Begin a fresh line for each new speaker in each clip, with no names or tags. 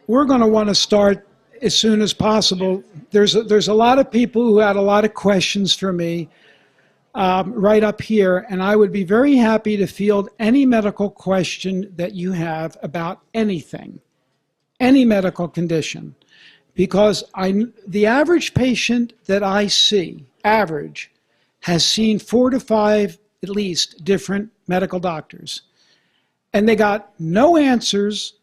we're going to want to start as soon as possible. There's a lot of people who had a lot of questions for me right up here, and I would be very happy to field any medical question that you have about anything, any medical condition, because the average patient that I see, average, has seen 4 to 5 at least different medical doctors, and they got no answers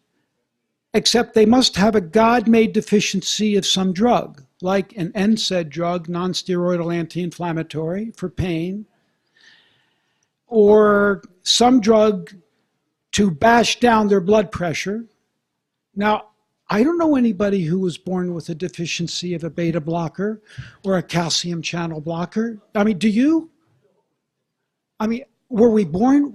except they must have a God-made deficiency of some drug, like an NSAID drug, non-steroidal anti-inflammatory for pain, or some drug to bash down their blood pressure. Now, I don't know anybody who was born with a deficiency of a beta blocker or a calcium channel blocker. I mean, do you? I mean, were we born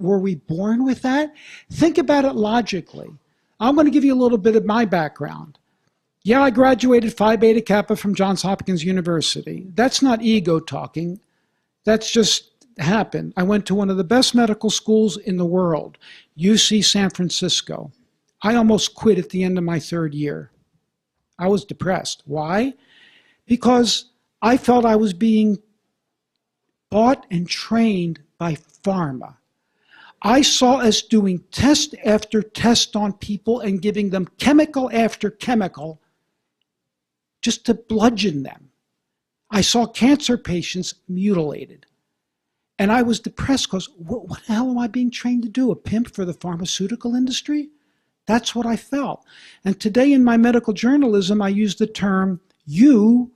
with that? Think about it logically. I'm going to give you a little bit of my background. Yeah, I graduated Phi Beta Kappa from Johns Hopkins University. That's not ego talking. That's just happened. I went to one of the best medical schools in the world, UC San Francisco. I almost quit at the end of my 3rd year. I was depressed. Why? Because I felt I was being bought and trained by pharma. I saw us doing test after test on people and giving them chemical after chemical just to bludgeon them. I saw cancer patients mutilated. And I was depressed because what the hell am I being trained to do? A pimp for the pharmaceutical industry? That's what I felt. And today in my medical journalism, I use the term you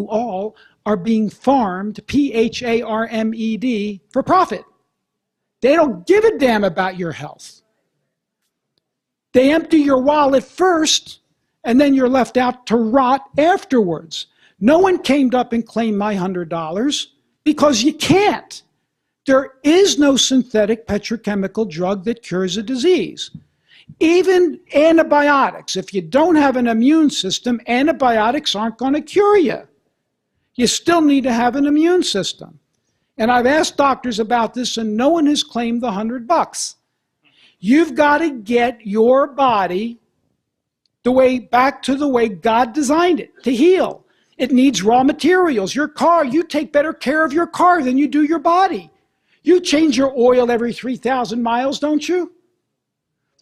all are being farmed, PHARMED, for profit. They don't give a damn about your health. They empty your wallet first, and then you're left out to rot afterwards. No one came up and claimed my $100 because you can't. There is no synthetic petrochemical drug that cures a disease. Even antibiotics, if you don't have an immune system, antibiotics aren't going to cure you. You still need to have an immune system. And I've asked doctors about this, and no one has claimed the $100. You've got to get your body back to the way God designed it, to heal. It needs raw materials. Your car, you take better care of your car than you do your body. You change your oil every 3,000 miles, don't you?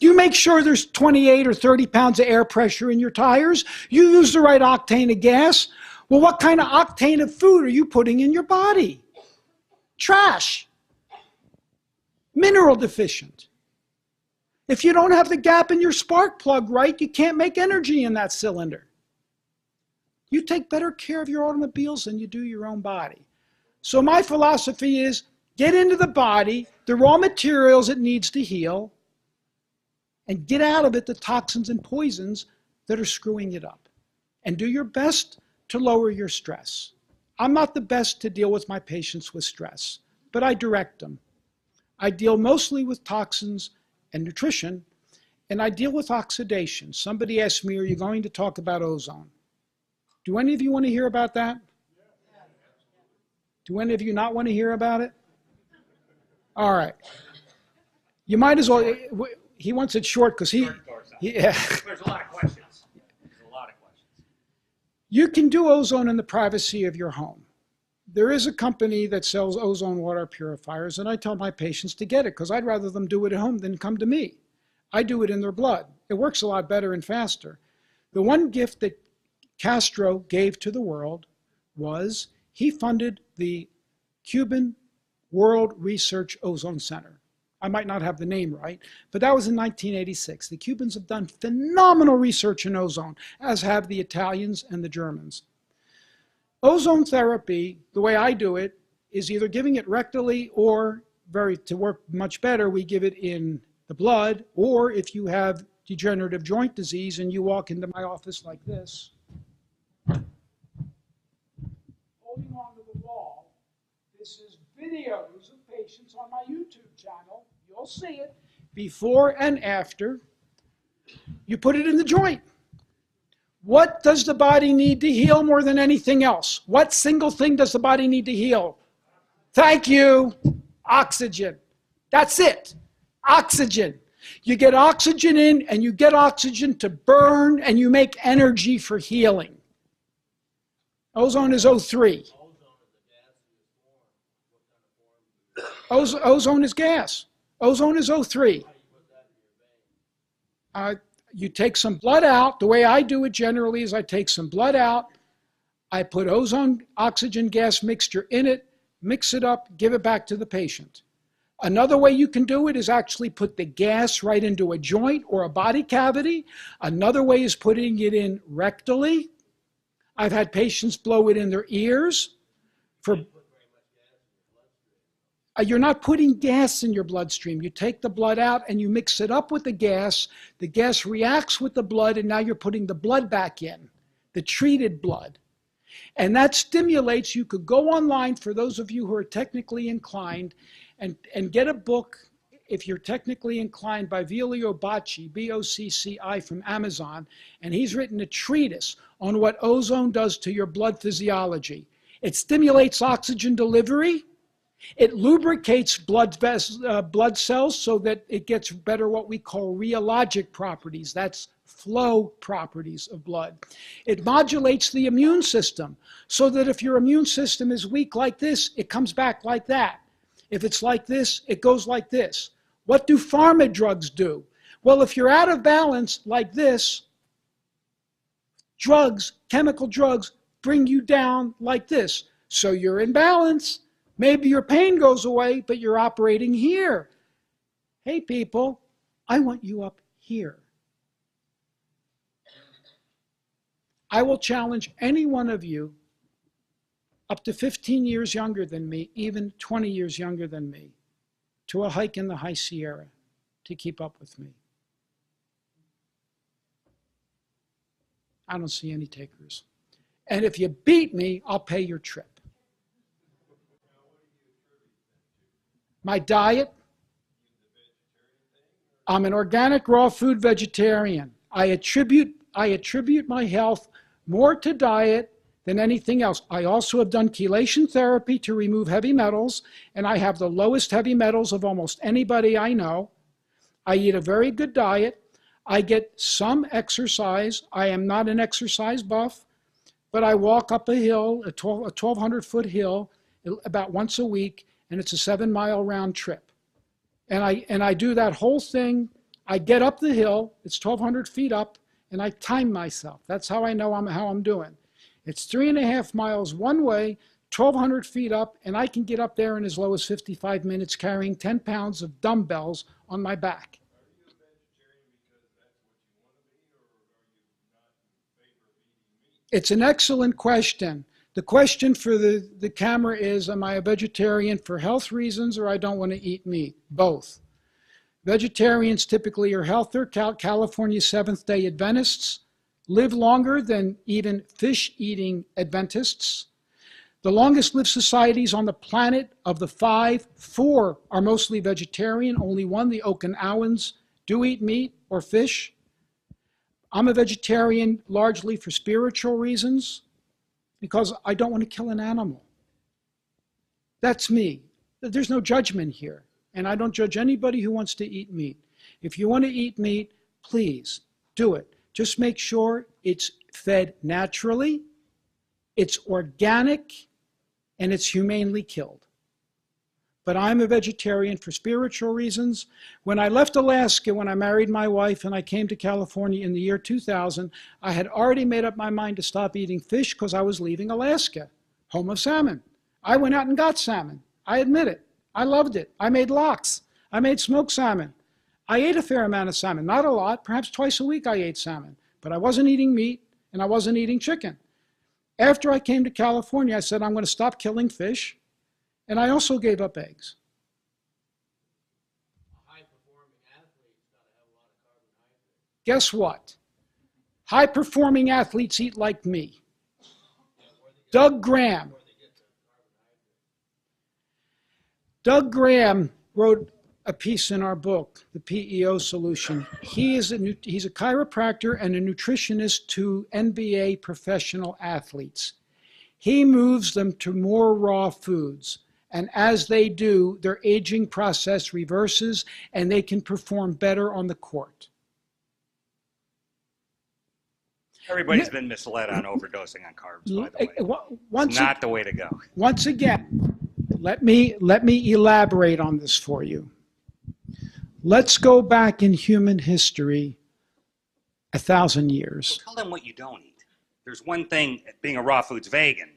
You make sure there's 28 or 30 pounds of air pressure in your tires. You use the right octane of gas. Well, what kind of octane of food are you putting in your body? Trash. Mineral deficient. If you don't have the gap in your spark plug right, you can't make energy in that cylinder. You take better care of your automobiles than you do your own body. So my philosophy is get into the body, the raw materials it needs to heal, and get out of it the toxins and poisons that are screwing it up. And do your best to lower your stress. I'm not the best to deal with my patients with stress, but I direct them. I deal mostly with toxins and nutrition, and I deal with oxidation. Somebody asked me, are you going to talk about ozone? Do any of you want to hear about that? Do any of you not want to hear about it? All right. You might as well, he wants it short because yeah.
There's a lot of questions.
You can do ozone in the privacy of your home. There is a company that sells ozone water purifiers, and I tell my patients to get it because I'd rather them do it at home than come to me. I do it in their blood. It works a lot better and faster. The one gift that Castro gave to the world was he funded the Cuban World Research Ozone Center. I might not have the name right, but that was in 1986. The Cubans have done phenomenal research in ozone, as have the Italians and the Germans. Ozone therapy, the way I do it, is either giving it rectally or, to work much better, we give it in the blood, or if you have degenerative joint disease and you walk into my office like this, holding onto the wall, this is videos of patients on my YouTube channel. You'll see it before and after. You put it in the joint. What does the body need to heal more than anything else? What single thing does the body need to heal? Thank you. Oxygen. That's it. Oxygen. You get oxygen in and you get oxygen to burn and you make energy for healing. Ozone is O3. Ozone is gas. Ozone is O3. You take some blood out. The way I do it generally is I take some blood out. I put ozone oxygen gas mixture in it, mix it up, give it back to the patient. Another way you can do it is actually put the gas right into a joint or a body cavity. Another way is putting it in rectally. I've had patients blow it in their ears. You're not putting gas in your bloodstream. You take the blood out and you mix it up with the gas. The gas reacts with the blood, and now you're putting the blood back in, the treated blood. And that stimulates. You could go online, for those of you who are technically inclined, and get a book, if you're technically inclined, by Vilio Bocci, B-O-C-C-I, from Amazon. And he's written a treatise on what ozone does to your blood physiology. It stimulates oxygen delivery. It lubricates blood cells so that it gets better what we call rheologic properties. That's flow properties of blood. It modulates the immune system so that if your immune system is weak like this, it comes back like that. If it's like this, it goes like this. What do pharma drugs do? Well, if you're out of balance like this, drugs, chemical drugs, bring you down like this. So you're in balance. Maybe your pain goes away, but you're operating here. Hey, people, I want you up here. I will challenge any one of you up to 15 years younger than me, even 20 years younger than me, to a hike in the High Sierra to keep up with me. I don't see any takers. And if you beat me, I'll pay your trip. My diet, I'm an organic raw food vegetarian. I attribute my health more to diet than anything else. I also have done chelation therapy to remove heavy metals, and I have the lowest heavy metals of almost anybody I know. I eat a very good diet. I get some exercise. I am not an exercise buff, but I walk up a hill, a 1,200-foot hill, about once a week, and it's a 7-mile round trip. And I do that whole thing. I get up the hill, it's 1,200 feet up, and I time myself. That's how I know how I'm doing. It's 3.5 miles one way, 1,200 feet up, and I can get up there in as low as 55 minutes carrying 10 pounds of dumbbells on my back. It's an excellent question. The question for the camera is, am I a vegetarian for health reasons or I don't want to eat meat? Both. Vegetarians typically are healthier. California Seventh-day Adventists live longer than even fish-eating Adventists. The longest-lived societies on the planet, of the 5, 4 are mostly vegetarian. Only 1, the Okinawans, do eat meat or fish. I'm a vegetarian largely for spiritual reasons, because I don't want to kill an animal. That's me. There's no judgment here. And I don't judge anybody who wants to eat meat. If you want to eat meat, please do it. Just make sure it's fed naturally, it's organic, and it's humanely killed. But I'm a vegetarian for spiritual reasons. When I left Alaska, when I married my wife and I came to California in the year 2000, I had already made up my mind to stop eating fish because I was leaving Alaska, home of salmon. I went out and got salmon. I admit it. I loved it. I made lox. I made smoked salmon. I ate a fair amount of salmon, not a lot. Perhaps twice a week I ate salmon. But I wasn't eating meat and I wasn't eating chicken. After I came to California, I said, I'm going to stop killing fish. And I also gave up eggs.
A high-performing athlete's got to have a lot of carbohydrates.
Guess what? High-performing athletes eat like me. Doug Graham. Doug Graham wrote a piece in our book, The PEO Solution. He's a chiropractor and a nutritionist to NBA professional athletes. He moves them to more raw foods. And as they do, their aging process reverses and they can perform better on the court.
Everybody's been misled on overdosing on carbs, by the way. It's not the way to go.
Once again, let me elaborate on this for you. Let's go back in human history 1,000 years.
Well, tell them what you don't eat. There's one thing, being a raw foods vegan,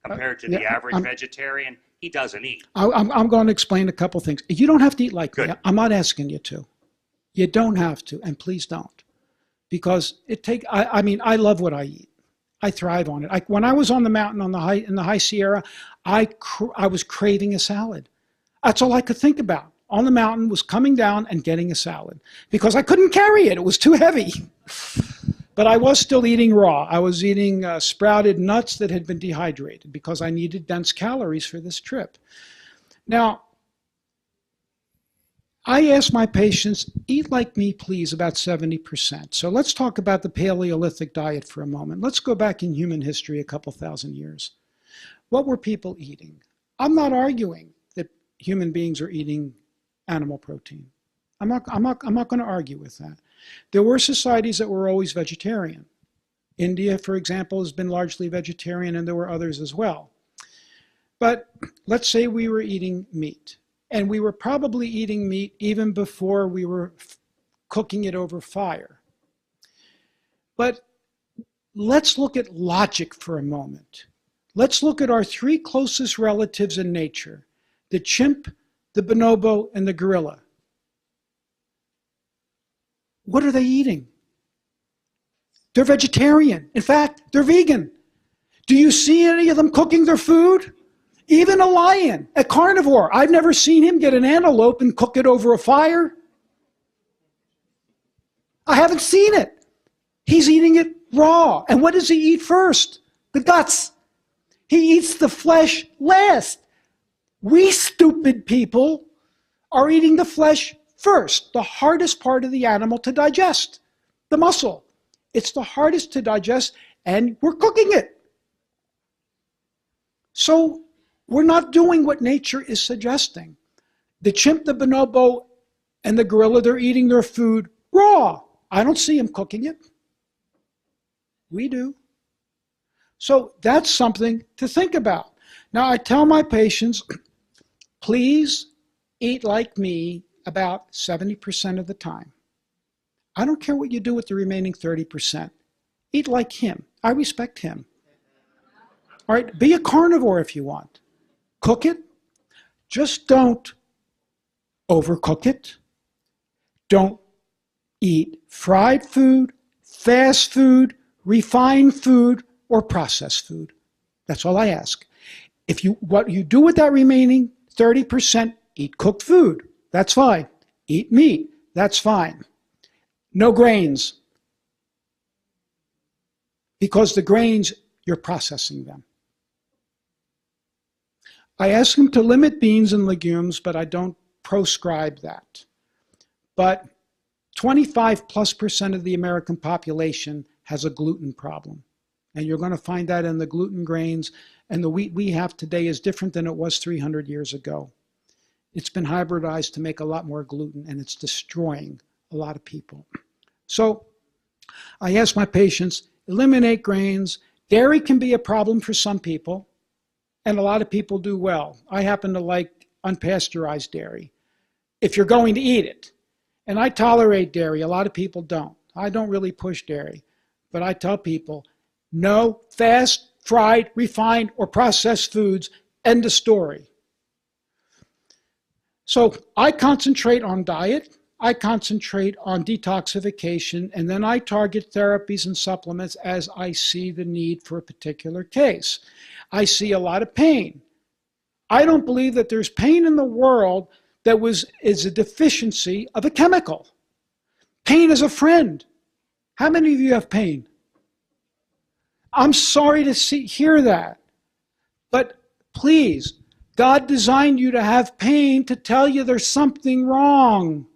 compared to the average vegetarian, he doesn't eat.
I'm going to explain a couple things. You don't have to eat like me.
Good.
I'm not asking you to. You don't have to, and please don't. Because I love what I eat. I thrive on it. When I was on the mountain in the high Sierra, I was craving a salad. That's all I could think about. On the mountain was coming down and getting a salad because I couldn't carry it. It was too heavy. But I was still eating raw. I was eating sprouted nuts that had been dehydrated because I needed dense calories for this trip. Now, I ask my patients, eat like me, please, about 70%. So let's talk about the Paleolithic diet for a moment. Let's go back in human history a couple thousand years. What were people eating? I'm not arguing that human beings are eating animal protein. I'm not going to argue with that. There were societies that were always vegetarian. India, for example, has been largely vegetarian, and there were others as well. But let's say we were eating meat. And we were probably eating meat even before we were cooking it over fire. But let's look at logic for a moment. Let's look at our three closest relatives in nature, the chimp, the bonobo, and the gorilla. What are they eating? They're vegetarian. In fact, they're vegan. Do you see any of them cooking their food? Even a lion, a carnivore. I've never seen him get an antelope and cook it over a fire. I haven't seen it. He's eating it raw. And what does he eat first? The guts. He eats the flesh last. We stupid people are eating the flesh first, the hardest part of the animal to digest, the muscle. It's the hardest to digest, and we're cooking it. So we're not doing what nature is suggesting. The chimp, the bonobo, and the gorilla, they're eating their food raw. I don't see them cooking it. We do. So that's something to think about. Now, I tell my patients, please eat like me about 70% of the time. I don't care what you do with the remaining 30%. Eat like him. I respect him. All right, be a carnivore if you want. Cook it. Just don't overcook it. Don't eat fried food, fast food, refined food, or processed food. That's all I ask. What you do with that remaining 30%, eat cooked food. That's fine. Eat meat. That's fine. No grains. Because the grains, you're processing them. I ask them to limit beans and legumes, but I don't proscribe that. But 25+% of the American population has a gluten problem. And you're going to find that in the gluten grains. And the wheat we have today is different than it was 300 years ago. It's been hybridized to make a lot more gluten, and it's destroying a lot of people. So I ask my patients, eliminate grains. Dairy can be a problem for some people. And a lot of people do well. I happen to like unpasteurized dairy, if you're going to eat it. And I tolerate dairy. A lot of people don't. I don't really push dairy. But I tell people, no fast, fried, refined, or processed foods. End of story. So I concentrate on diet. I concentrate on detoxification. And then I target therapies and supplements as I see the need for a particular case. I see a lot of pain. I don't believe that there's pain in the world that is a deficiency of a chemical. Pain is a friend. How many of you have pain? I'm sorry to hear that. But please, God designed you to have pain to tell you there's something wrong.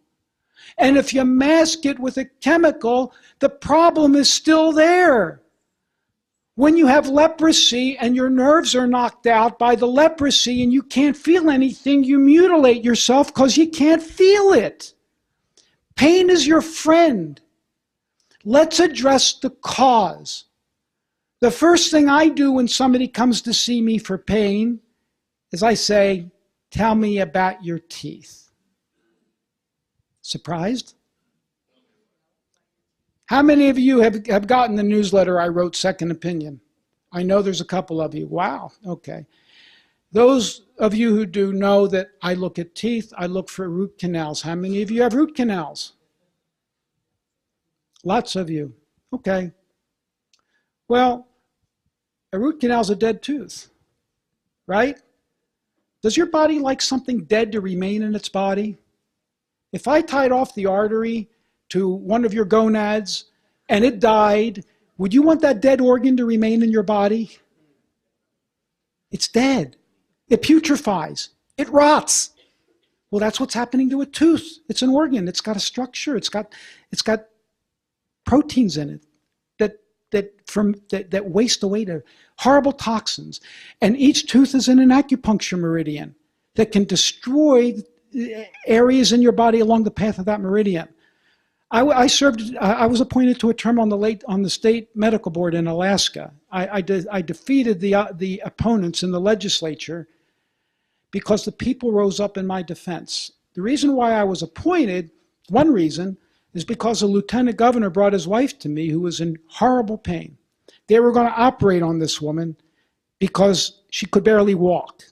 And if you mask it with a chemical, the problem is still there. When you have leprosy and your nerves are knocked out by the leprosy and you can't feel anything, you mutilate yourself because you can't feel it. Pain is your friend. Let's address the cause. The first thing I do when somebody comes to see me for pain is I say, tell me about your teeth. Surprised? How many of you have gotten the newsletter I wrote, Second Opinion? I know there's a couple of you. Wow, okay. Those of you who do know that I look at teeth, I look for root canals. How many of you have root canals? Lots of you. Okay. Well, a root canal is a dead tooth, right? Does your body like something dead to remain in its body? If I tied off the artery to one of your gonads and it died, would you want that dead organ to remain in your body? It's dead. It putrefies. It rots. Well, that's what's happening to a tooth. It's an organ. It's got a structure. It's got proteins in it that waste away to horrible toxins. And each tooth is in an acupuncture meridian that can destroy areas in your body along the path of that meridian. I was appointed to a term on the state medical board in Alaska. I defeated the opponents in the legislature because the people rose up in my defense. The reason why I was appointed, one reason, is because a lieutenant governor brought his wife to me who was in horrible pain. They were going to operate on this woman because she could barely walk.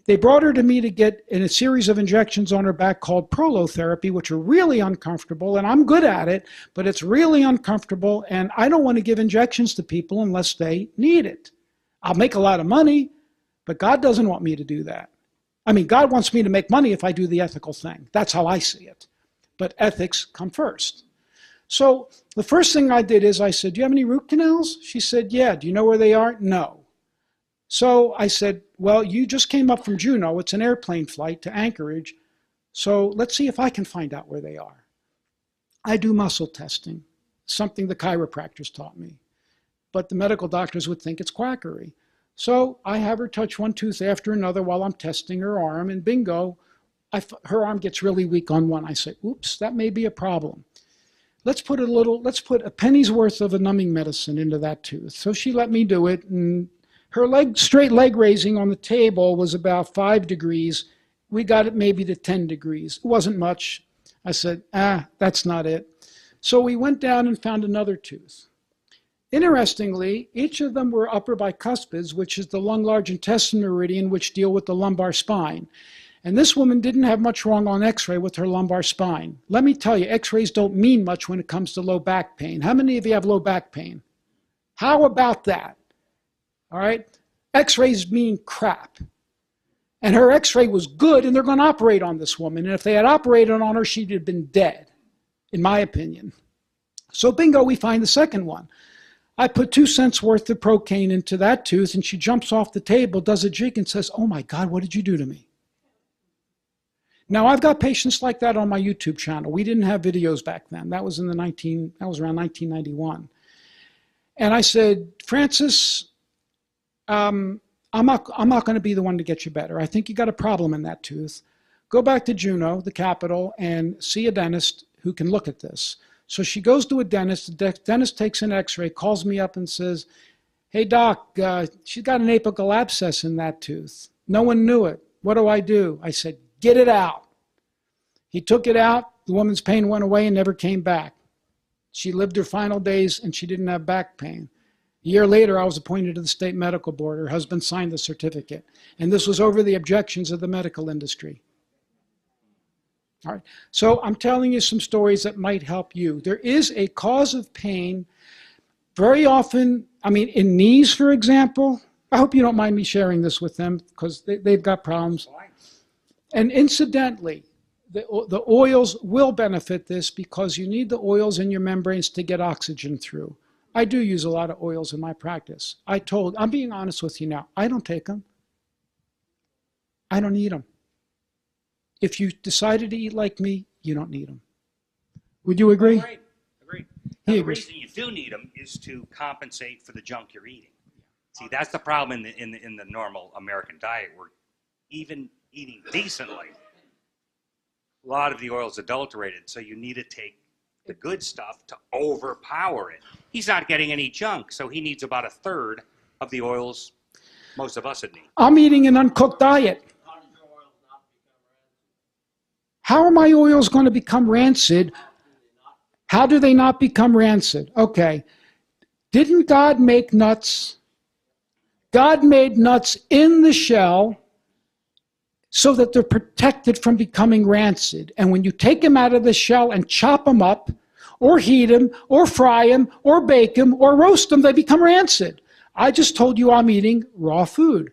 They brought her to me to get in a series of injections on her back called prolotherapy, which are really uncomfortable, and I'm good at it, but it's really uncomfortable, and I don't want to give injections to people unless they need it. I'll make a lot of money, but God doesn't want me to do that. I mean, God wants me to make money if I do the ethical thing. That's how I see it. But ethics come first. So the first thing I did is I said, do you have any root canals? She said, yeah. Do you know where they are? No. So I said, well, you just came up from Juneau. It's an airplane flight to Anchorage. So let's see if I can find out where they are. I do muscle testing, something the chiropractors taught me. But the medical doctors would think it's quackery. So I have her touch one tooth after another while I'm testing her arm, and bingo, her arm gets really weak on one. I say, oops, that may be a problem. Let's put a penny's worth of a numbing medicine into that tooth. So she let me do it, and her straight leg raising on the table was about 5 degrees. We got it maybe to 10 degrees. It wasn't much. I said, that's not it. So we went down and found another tooth. Interestingly, each of them were upper bicuspids, which is the lung large intestine meridian, which deal with the lumbar spine. And this woman didn't have much wrong on x-ray with her lumbar spine. Let me tell you, x-rays don't mean much when it comes to low back pain. How many of you have low back pain? How about that? All right? X-rays mean crap. And her x-ray was good, and they're going to operate on this woman. And if they had operated on her, she'd have been dead, in my opinion. So bingo, we find the second one. I put 2 cents worth of Procaine into that tooth, and she jumps off the table, does a jig, and says, oh my God, what did you do to me? Now, I've got patients like that on my YouTube channel. We didn't have videos back then. That was around 1991. And I said, Francis, I'm not going to be the one to get you better. I think you got a problem in that tooth. Go back to Juneau, the capital, and see a dentist who can look at this. So she goes to a dentist. The dentist takes an x-ray, calls me up and says, hey, doc, she's got an apical abscess in that tooth. No one knew it. What do? I said, get it out. He took it out. The woman's pain went away and never came back. She lived her final days, and she didn't have back pain. A year later, I was appointed to the state medical board. Her husband signed the certificate. And this was over the objections of the medical industry. All right. So I'm telling you some stories that might help you. There is a cause of pain very often, I mean, in knees, for example. I hope you don't mind me sharing this with them because they've got problems. And incidentally, the oils will benefit this because you need the oils in your membranes to get oxygen through. I do use a lot of oils in my practice. I'm being honest with you now. I don't take them. I don't need them. If you decided to eat like me, you don't need them. Would you agree?
Agreed. Now, the reason you do need them is to compensate for the junk you're eating. See, that's the problem in the normal American diet. We're even eating decently. A lot of the oil is adulterated, so you need to take the good stuff to overpower it. He's not getting any junk, so he needs about a third of the oils most of us would need.
I'm eating an uncooked diet. How are my oils going to become rancid? How do they not become rancid? Okay. Didn't God make nuts? God made nuts in the shell so that they're protected from becoming rancid. And when you take them out of the shell and chop them up, or heat them, or fry them, or bake them, or roast them, they become rancid. I just told you I'm eating raw food.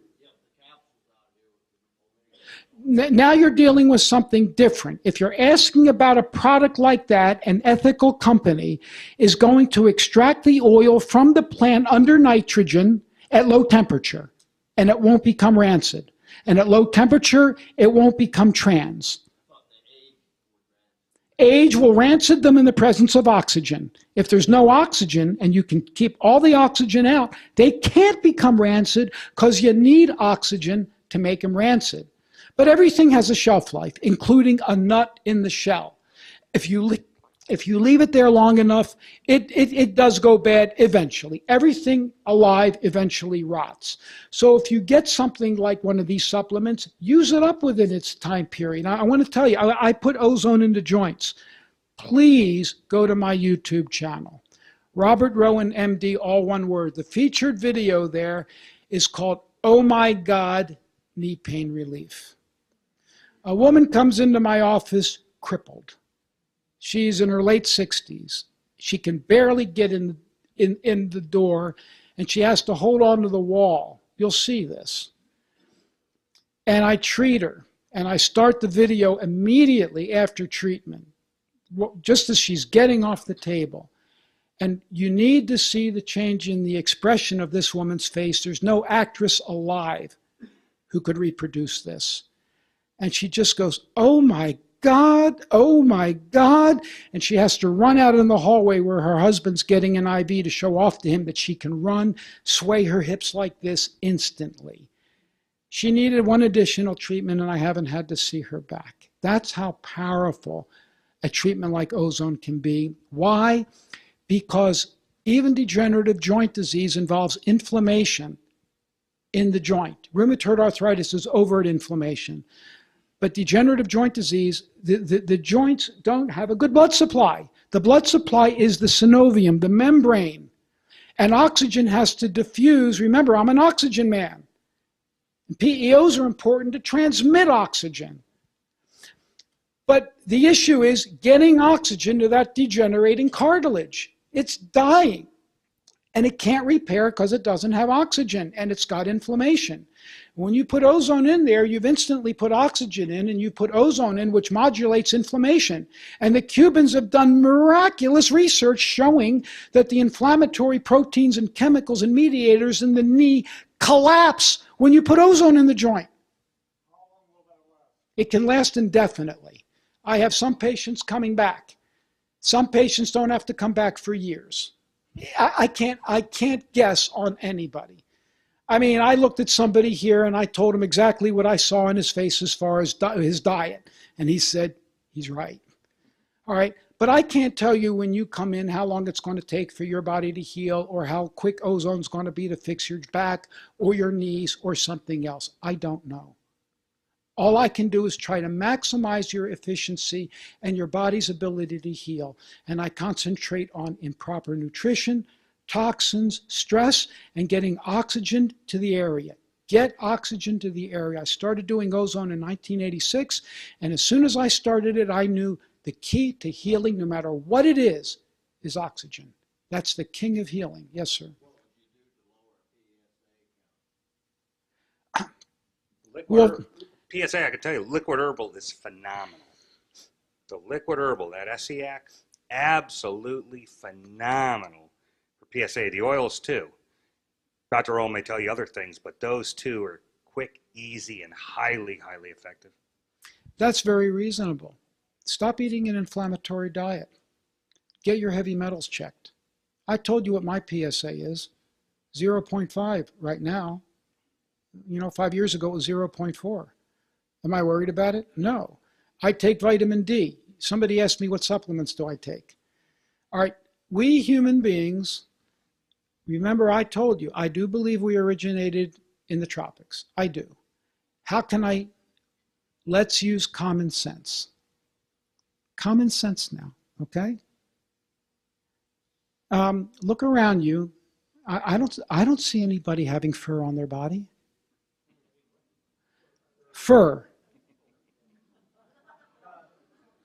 Now you're dealing with something different. If you're asking about a product like that, an ethical company is going to extract the oil from the plant under nitrogen at low temperature, and it won't become rancid. And at low temperature, it won't become trans. Age will rancid them in the presence of oxygen. If there's no oxygen and you can keep all the oxygen out, they can't become rancid because you need oxygen to make them rancid. But everything has a shelf life, including a nut in the shell. If you leave it there long enough, it does go bad eventually. Everything alive eventually rots. So if you get something like one of these supplements, use it up within its time period. I want to tell you, I put ozone into joints. Please go to my YouTube channel. Robert Rowen, MD, all one word. The featured video there is called Oh My God, Knee Pain Relief. A woman comes into my office crippled. She's in her late 60s. She can barely get in the door, and she has to hold on to the wall. You'll see this. And I treat her, and I start the video immediately after treatment, just as she's getting off the table. And you need to see the change in the expression of this woman's face. There's no actress alive who could reproduce this. And she just goes, oh my God, oh my God. And she has to run out in the hallway where her husband's getting an IV to show off to him that she can run, sway her hips like this instantly. She needed one additional treatment, and I haven't had to see her back. That's how powerful a treatment like ozone can be. Why? Because even degenerative joint disease involves inflammation in the joint. Rheumatoid arthritis is overt inflammation. But degenerative joint disease, the joints don't have a good blood supply. The blood supply is the synovium, the membrane. And oxygen has to diffuse. Remember, I'm an oxygen man. And PEOs are important to transmit oxygen. But the issue is getting oxygen to that degenerating cartilage. It's dying. And it can't repair because it doesn't have oxygen, and it's got inflammation. When you put ozone in there, you've instantly put oxygen in, and you put ozone in, which modulates inflammation. And the Cubans have done miraculous research showing that the inflammatory proteins and chemicals and mediators in the knee collapse when you put ozone in the joint. It can last indefinitely. I have some patients coming back. Some patients don't have to come back for years. I can't guess on anybody. I mean, I looked at somebody here and I told him exactly what I saw in his face as far as his diet. And he said, he's right. All right. But I can't tell you when you come in how long it's going to take for your body to heal, or how quick ozone's going to be to fix your back or your knees or something else. I don't know. All I can do is try to maximize your efficiency and your body's ability to heal. And I concentrate on improper nutrition, toxins, stress, and getting oxygen to the area. Get oxygen to the area. I started doing ozone in 1986, and as soon as I started it, I knew the key to healing, no matter what it is oxygen. That's the king of healing. Yes, sir.
Well, PSA, I can tell you, liquid herbal is phenomenal. The liquid herbal, that SEAC, absolutely phenomenal for PSA. The oils too. Dr. Rowen may tell you other things, but those two are quick, easy, and highly, highly effective.
That's very reasonable. Stop eating an inflammatory diet. Get your heavy metals checked. I told you what my PSA is. 0.5 right now. 5 years ago it was 0.4. Am I worried about it? No. I take vitamin D. Somebody asked me, what supplements do I take? All right, we human beings, remember I told you, I do believe we originated in the tropics. I do. How can I? Let's use common sense. Common sense now, okay? Look around you. I don't see anybody having fur on their body. Fur.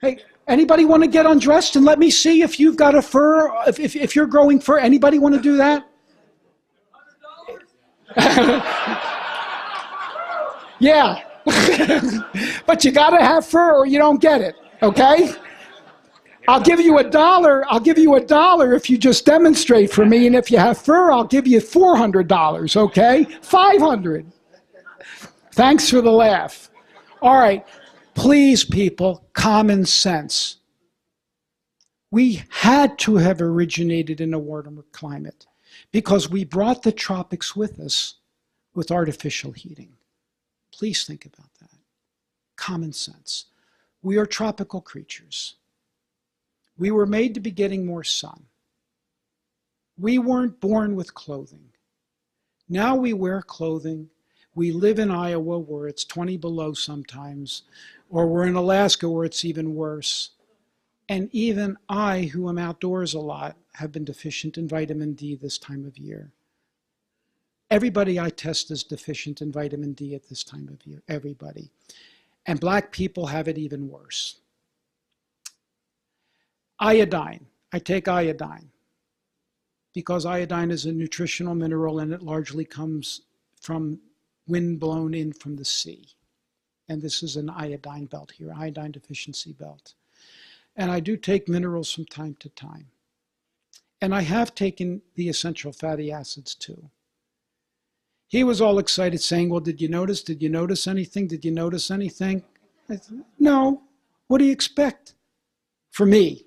Hey, anybody want to get undressed and let me see if you've got a fur, if you're growing fur? Anybody want to do that? Yeah. But you got to have fur or you don't get it, okay? I'll give you $1 if you just demonstrate for me, and if you have fur, I'll give you $400, okay? $500. Thanks for the laugh. All right. Please, people, common sense. We had to have originated in a warmer climate because we brought the tropics with us with artificial heating. Please think about that. Common sense. We are tropical creatures. We were made to be getting more sun. We weren't born with clothing. Now we wear clothing. We live in Iowa where it's 20 below sometimes, or we're in Alaska where it's even worse. And even I, who am outdoors a lot, have been deficient in vitamin D this time of year. Everybody I test is deficient in vitamin D at this time of year, everybody. And black people have it even worse. Iodine. I take iodine because iodine is a nutritional mineral and it largely comes from wind blown in from the sea. And this is an iodine belt here, iodine deficiency belt. And I do take minerals from time to time. And I have taken the essential fatty acids too. He was all excited saying, well, did you notice anything? Did you notice anything? I said, no. What do you expect? For me.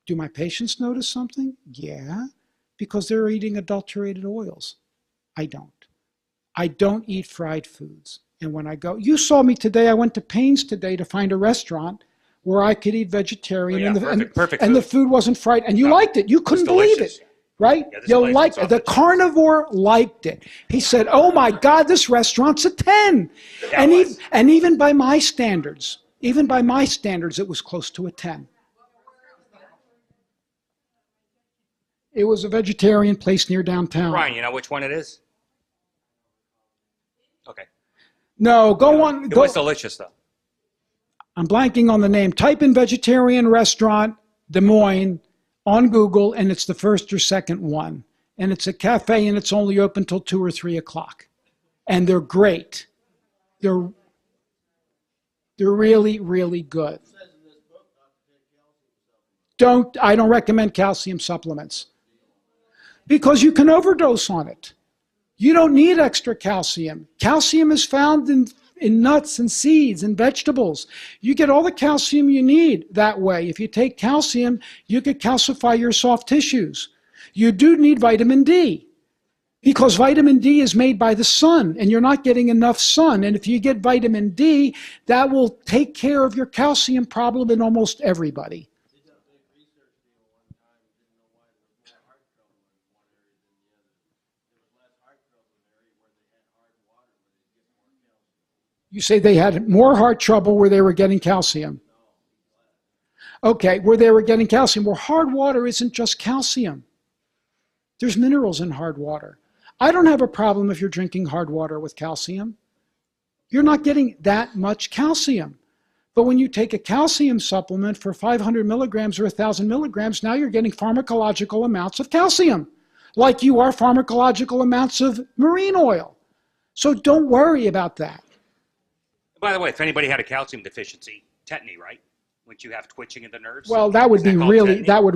Do my patients notice something? Yeah, because they're eating adulterated oils. I don't. I don't eat fried foods. And when I go, you saw me today, I went to pains today to find a restaurant where I could eat vegetarian and the food wasn't fried. And you liked it. You couldn't believe it, right?
Yeah,
you liked it. The carnivore liked it. He said, oh my God, this restaurant's a 10. And even by my standards, it was close to a 10. It was a vegetarian place near downtown.
Brian, you know which one it is? Okay.
No, go on.
It was delicious, though.
I'm blanking on the name. Type in vegetarian restaurant Des Moines on Google, and it's the first or second one. And it's a cafe, and it's only open till 2 or 3 o'clock. And they're great. They're really, really good. I don't recommend calcium supplements because you can overdose on it. You don't need extra calcium. Calcium is found in nuts and seeds and vegetables. You get all the calcium you need that way. If you take calcium, you could calcify your soft tissues. You do need vitamin D because vitamin D is made by the sun and you're not getting enough sun. And if you get vitamin D, that will take care of your calcium problem in almost everybody. You say they had more heart trouble where they were getting calcium. Okay, where they were getting calcium. Well, hard water isn't just calcium. There's minerals in hard water. I don't have a problem if you're drinking hard water with calcium. You're not getting that much calcium. But when you take a calcium supplement for 500 milligrams or 1,000 milligrams, now you're getting pharmacological amounts of calcium, like you are pharmacological amounts of marine oil. So don't worry about that.
By the way, if anybody had a calcium deficiency, tetany, right? Wouldn't you have twitching in the nerves?
Well, that would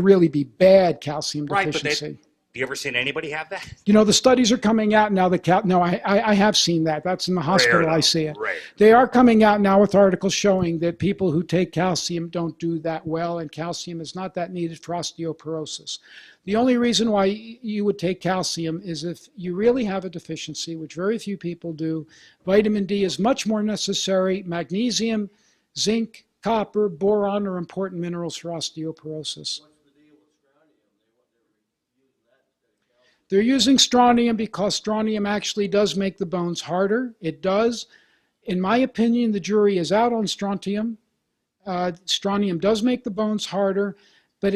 really be bad calcium deficiency.
Right, but You ever seen anybody have that?
You know, the studies are coming out now. No, I have seen that. That's in the hospital.
Rare,
I see it.
Rare.
They are coming out now with articles showing that people who take calcium don't do that well, and calcium is not that needed for osteoporosis. The only reason why you would take calcium is if you really have a deficiency, which very few people do. Vitamin D is much more necessary. Magnesium, zinc, copper, boron are important minerals for osteoporosis. They're using strontium because strontium actually does make the bones harder. It does. In my opinion, the jury is out on strontium. Strontium does make the bones harder, but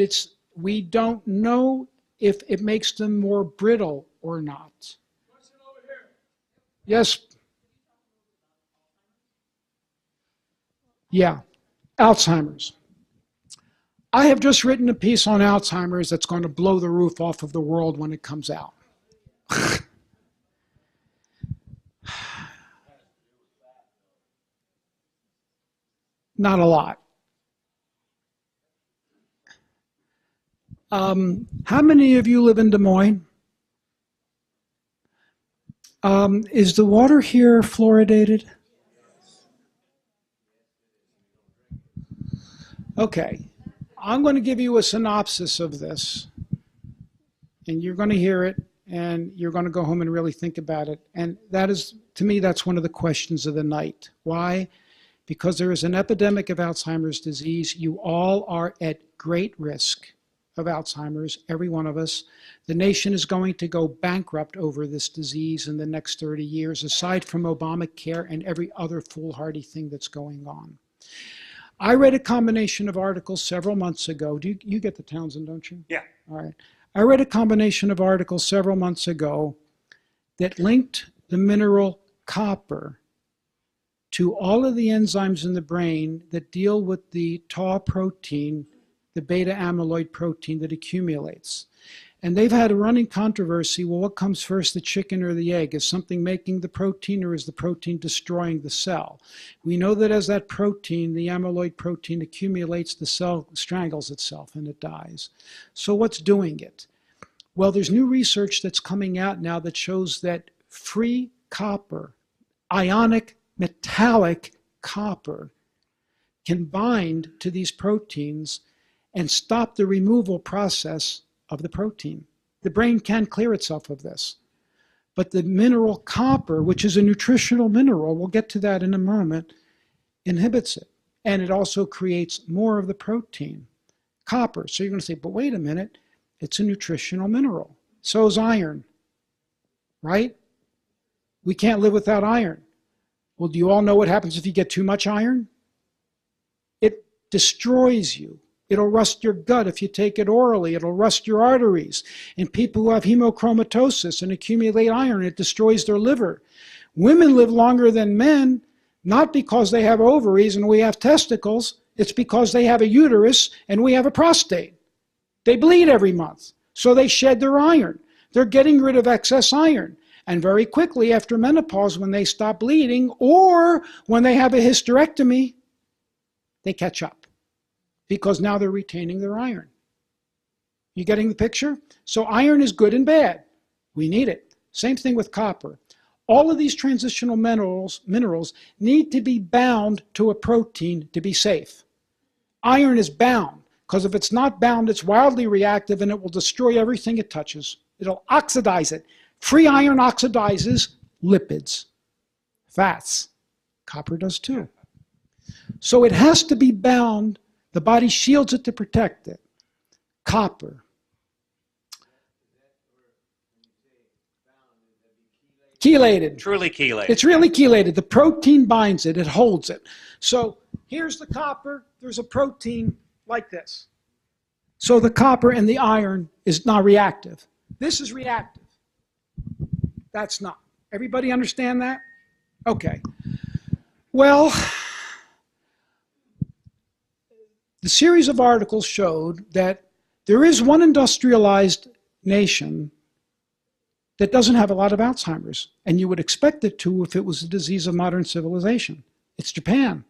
we don't know if it makes them more brittle or not. Yes. Yeah. Alzheimer's. I have just written a piece on Alzheimer's that's going to blow the roof off of the world when it comes out. Not a lot. How many of you live in Des Moines? Is the water here fluoridated? Okay. I'm going to give you a synopsis of this, and you're going to hear it, and you're going to go home and really think about it. And that is, to me, that's one of the questions of the night. Why? Because there is an epidemic of Alzheimer's disease. You all are at great risk of Alzheimer's, every one of us. The nation is going to go bankrupt over this disease in the next 30 years, aside from Obamacare and every other foolhardy thing that's going on. I read a combination of articles several months ago. You get the Townsend, don't you?
Yeah.
All right. I read a combination of articles several months ago that linked the mineral copper to all of the enzymes in the brain that deal with the tau protein, the beta amyloid protein that accumulates. And they've had a running controversy, well, what comes first, the chicken or the egg? Is something making the protein, or is the protein destroying the cell? We know that as that protein, the amyloid protein accumulates, the cell strangles itself and it dies. So what's doing it? Well, there's new research that's coming out now that shows that free copper, ionic metallic copper, can bind to these proteins and stop the removal process of the protein. The brain can clear itself of this. But the mineral copper, which is a nutritional mineral, we'll get to that in a moment, inhibits it. And it also creates more of the protein, copper. So you're going to say, but wait a minute, it's a nutritional mineral. So is iron, right? We can't live without iron. Well, do you all know what happens if you get too much iron? It destroys you. It'll rust your gut if you take it orally. It'll rust your arteries. In people who have hemochromatosis and accumulate iron, it destroys their liver. Women live longer than men, not because they have ovaries and we have testicles. It's because they have a uterus and we have a prostate. They bleed every month, so they shed their iron. They're getting rid of excess iron. And very quickly after menopause, when they stop bleeding or when they have a hysterectomy, they catch up, because now they're retaining their iron. You getting the picture? So iron is good and bad. We need it. Same thing with copper. All of these transitional minerals need to be bound to a protein to be safe. Iron is bound, because if it's not bound, it's wildly reactive and it will destroy everything it touches. It'll oxidize it. Free iron oxidizes lipids, fats. Copper does too. So it has to be bound. The body shields it to protect it. Copper. Chelated.
Truly chelated.
It's really chelated. The protein binds it. It holds it. So here's the copper. There's a protein like this. So the copper and the iron is not reactive. This is reactive. That's not. Everybody understand that? Okay. Well, the series of articles showed that there is one industrialized nation that doesn't have a lot of Alzheimer's, and you would expect it to if it was a disease of modern civilization. It's Japan.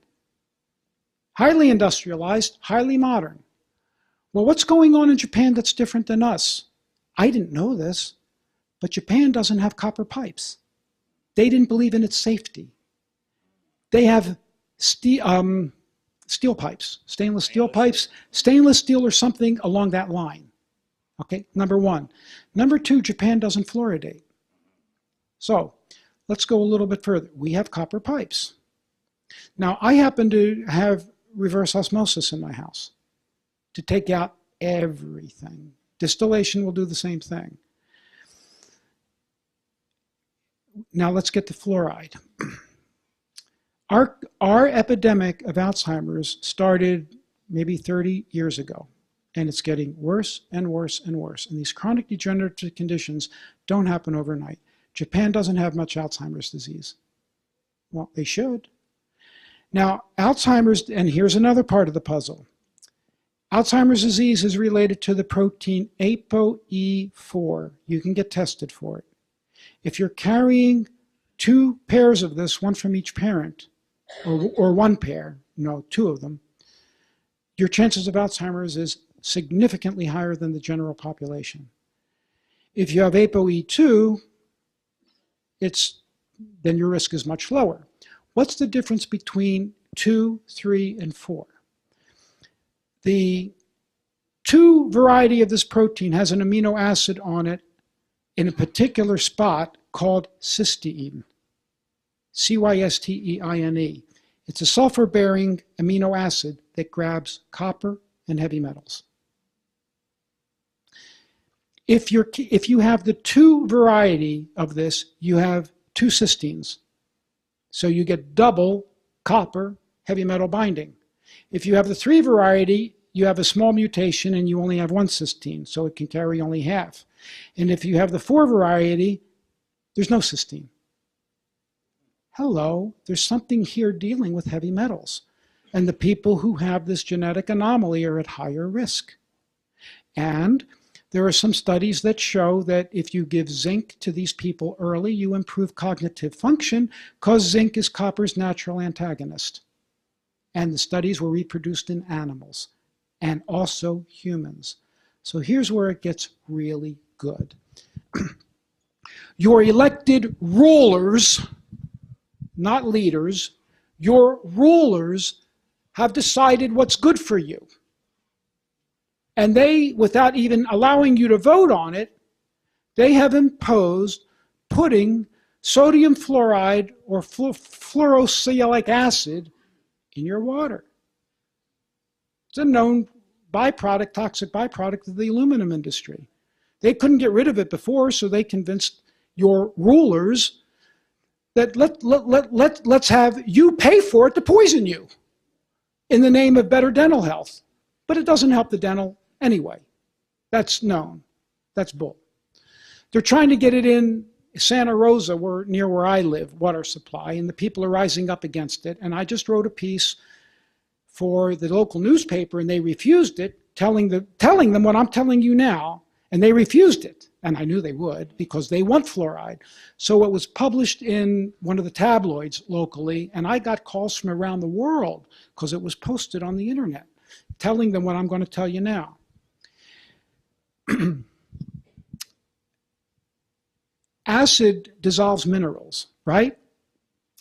Highly industrialized, highly modern. Well, what's going on in Japan that's different than us? I didn't know this, but Japan doesn't have copper pipes. They didn't believe in its safety. They have steel pipes, stainless steel pipes, stainless steel or something along that line. Okay, number one. Number two, Japan doesn't fluoridate. So let's go a little bit further. We have copper pipes. Now, I happen to have reverse osmosis in my house to take out everything. Distillation will do the same thing. Now let's get to fluoride. Our epidemic of Alzheimer's started maybe 30 years ago, and it's getting worse and worse and worse. And these chronic degenerative conditions don't happen overnight. Japan doesn't have much Alzheimer's disease. Well, they should. Now, Alzheimer's, and here's another part of the puzzle. Alzheimer's disease is related to the protein ApoE4. You can get tested for it. If you're carrying 2 pairs of this, one from each parent, or 1 pair, no, 2 of them, your chances of Alzheimer's is significantly higher than the general population. If you have ApoE2, then your risk is much lower. What's the difference between 2, 3, and 4? The 2 variety of this protein has an amino acid on it in a particular spot called cysteine, cysteine. It's a sulfur-bearing amino acid that grabs copper and heavy metals. If you have the 2 variety of this, you have 2 cysteines. So you get double copper heavy metal binding. If you have the 3 variety, you have a small mutation and you only have 1 cysteine, so it can carry only half. And if you have the 4 variety, there's no cysteine. Hello, there's something here dealing with heavy metals. And the people who have this genetic anomaly are at higher risk. And there are some studies that show that if you give zinc to these people early, you improve cognitive function because zinc is copper's natural antagonist. And the studies were reproduced in animals and also humans. So here's where it gets really good. Your elected rulers, not leaders, your rulers have decided what's good for you. And they, without even allowing you to vote on it, they have imposed putting sodium fluoride or fluorosilicic acid in your water. It's a known byproduct, toxic byproduct of the aluminum industry. They couldn't get rid of it before, so they convinced your rulers that let's have you pay for it to poison you in the name of better dental health. But it doesn't help the dental anyway. That's known. That's bull. They're trying to get it in Santa Rosa, near where I live, water supply, and the people are rising up against it. And I just wrote a piece for the local newspaper, and they refused it, telling them what I'm telling you now, and they refused it. And I knew they would, because they want fluoride. So it was published in one of the tabloids locally, and I got calls from around the world, because it was posted on the internet, telling them what I'm going to tell you now. Acid dissolves minerals, right?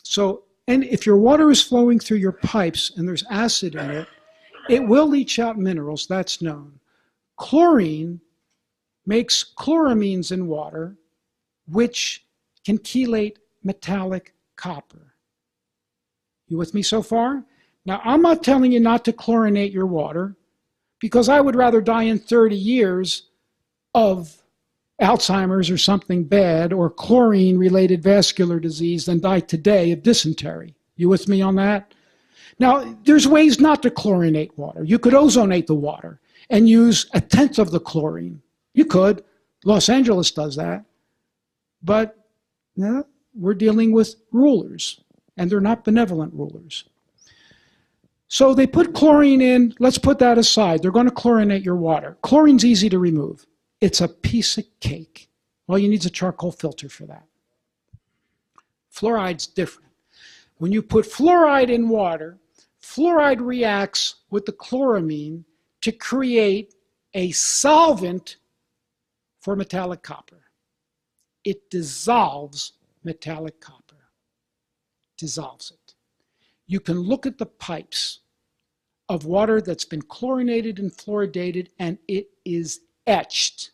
So, and if your water is flowing through your pipes and there's acid in it, it will leach out minerals, that's known. Chlorine makes chloramines in water, which can chelate metallic copper. You with me so far? Now, I'm not telling you not to chlorinate your water, because I would rather die in 30 years of Alzheimer's or something bad, or chlorine-related vascular disease, than die today of dysentery. You with me on that? Now, there's ways not to chlorinate water. You could ozonate the water and use 1/10 of the chlorine. You could. Los Angeles does that. But yeah, we're dealing with rulers, and they're not benevolent rulers. So they put chlorine in. Let's put that aside. They're going to chlorinate your water. Chlorine's easy to remove. It's a piece of cake. All you need is a charcoal filter for that. Fluoride's different. When you put fluoride in water, fluoride reacts with the chloramine to create a solvent for metallic copper. It dissolves metallic copper. Dissolves it. You can look at the pipes of water that's been chlorinated and fluoridated, and it is etched.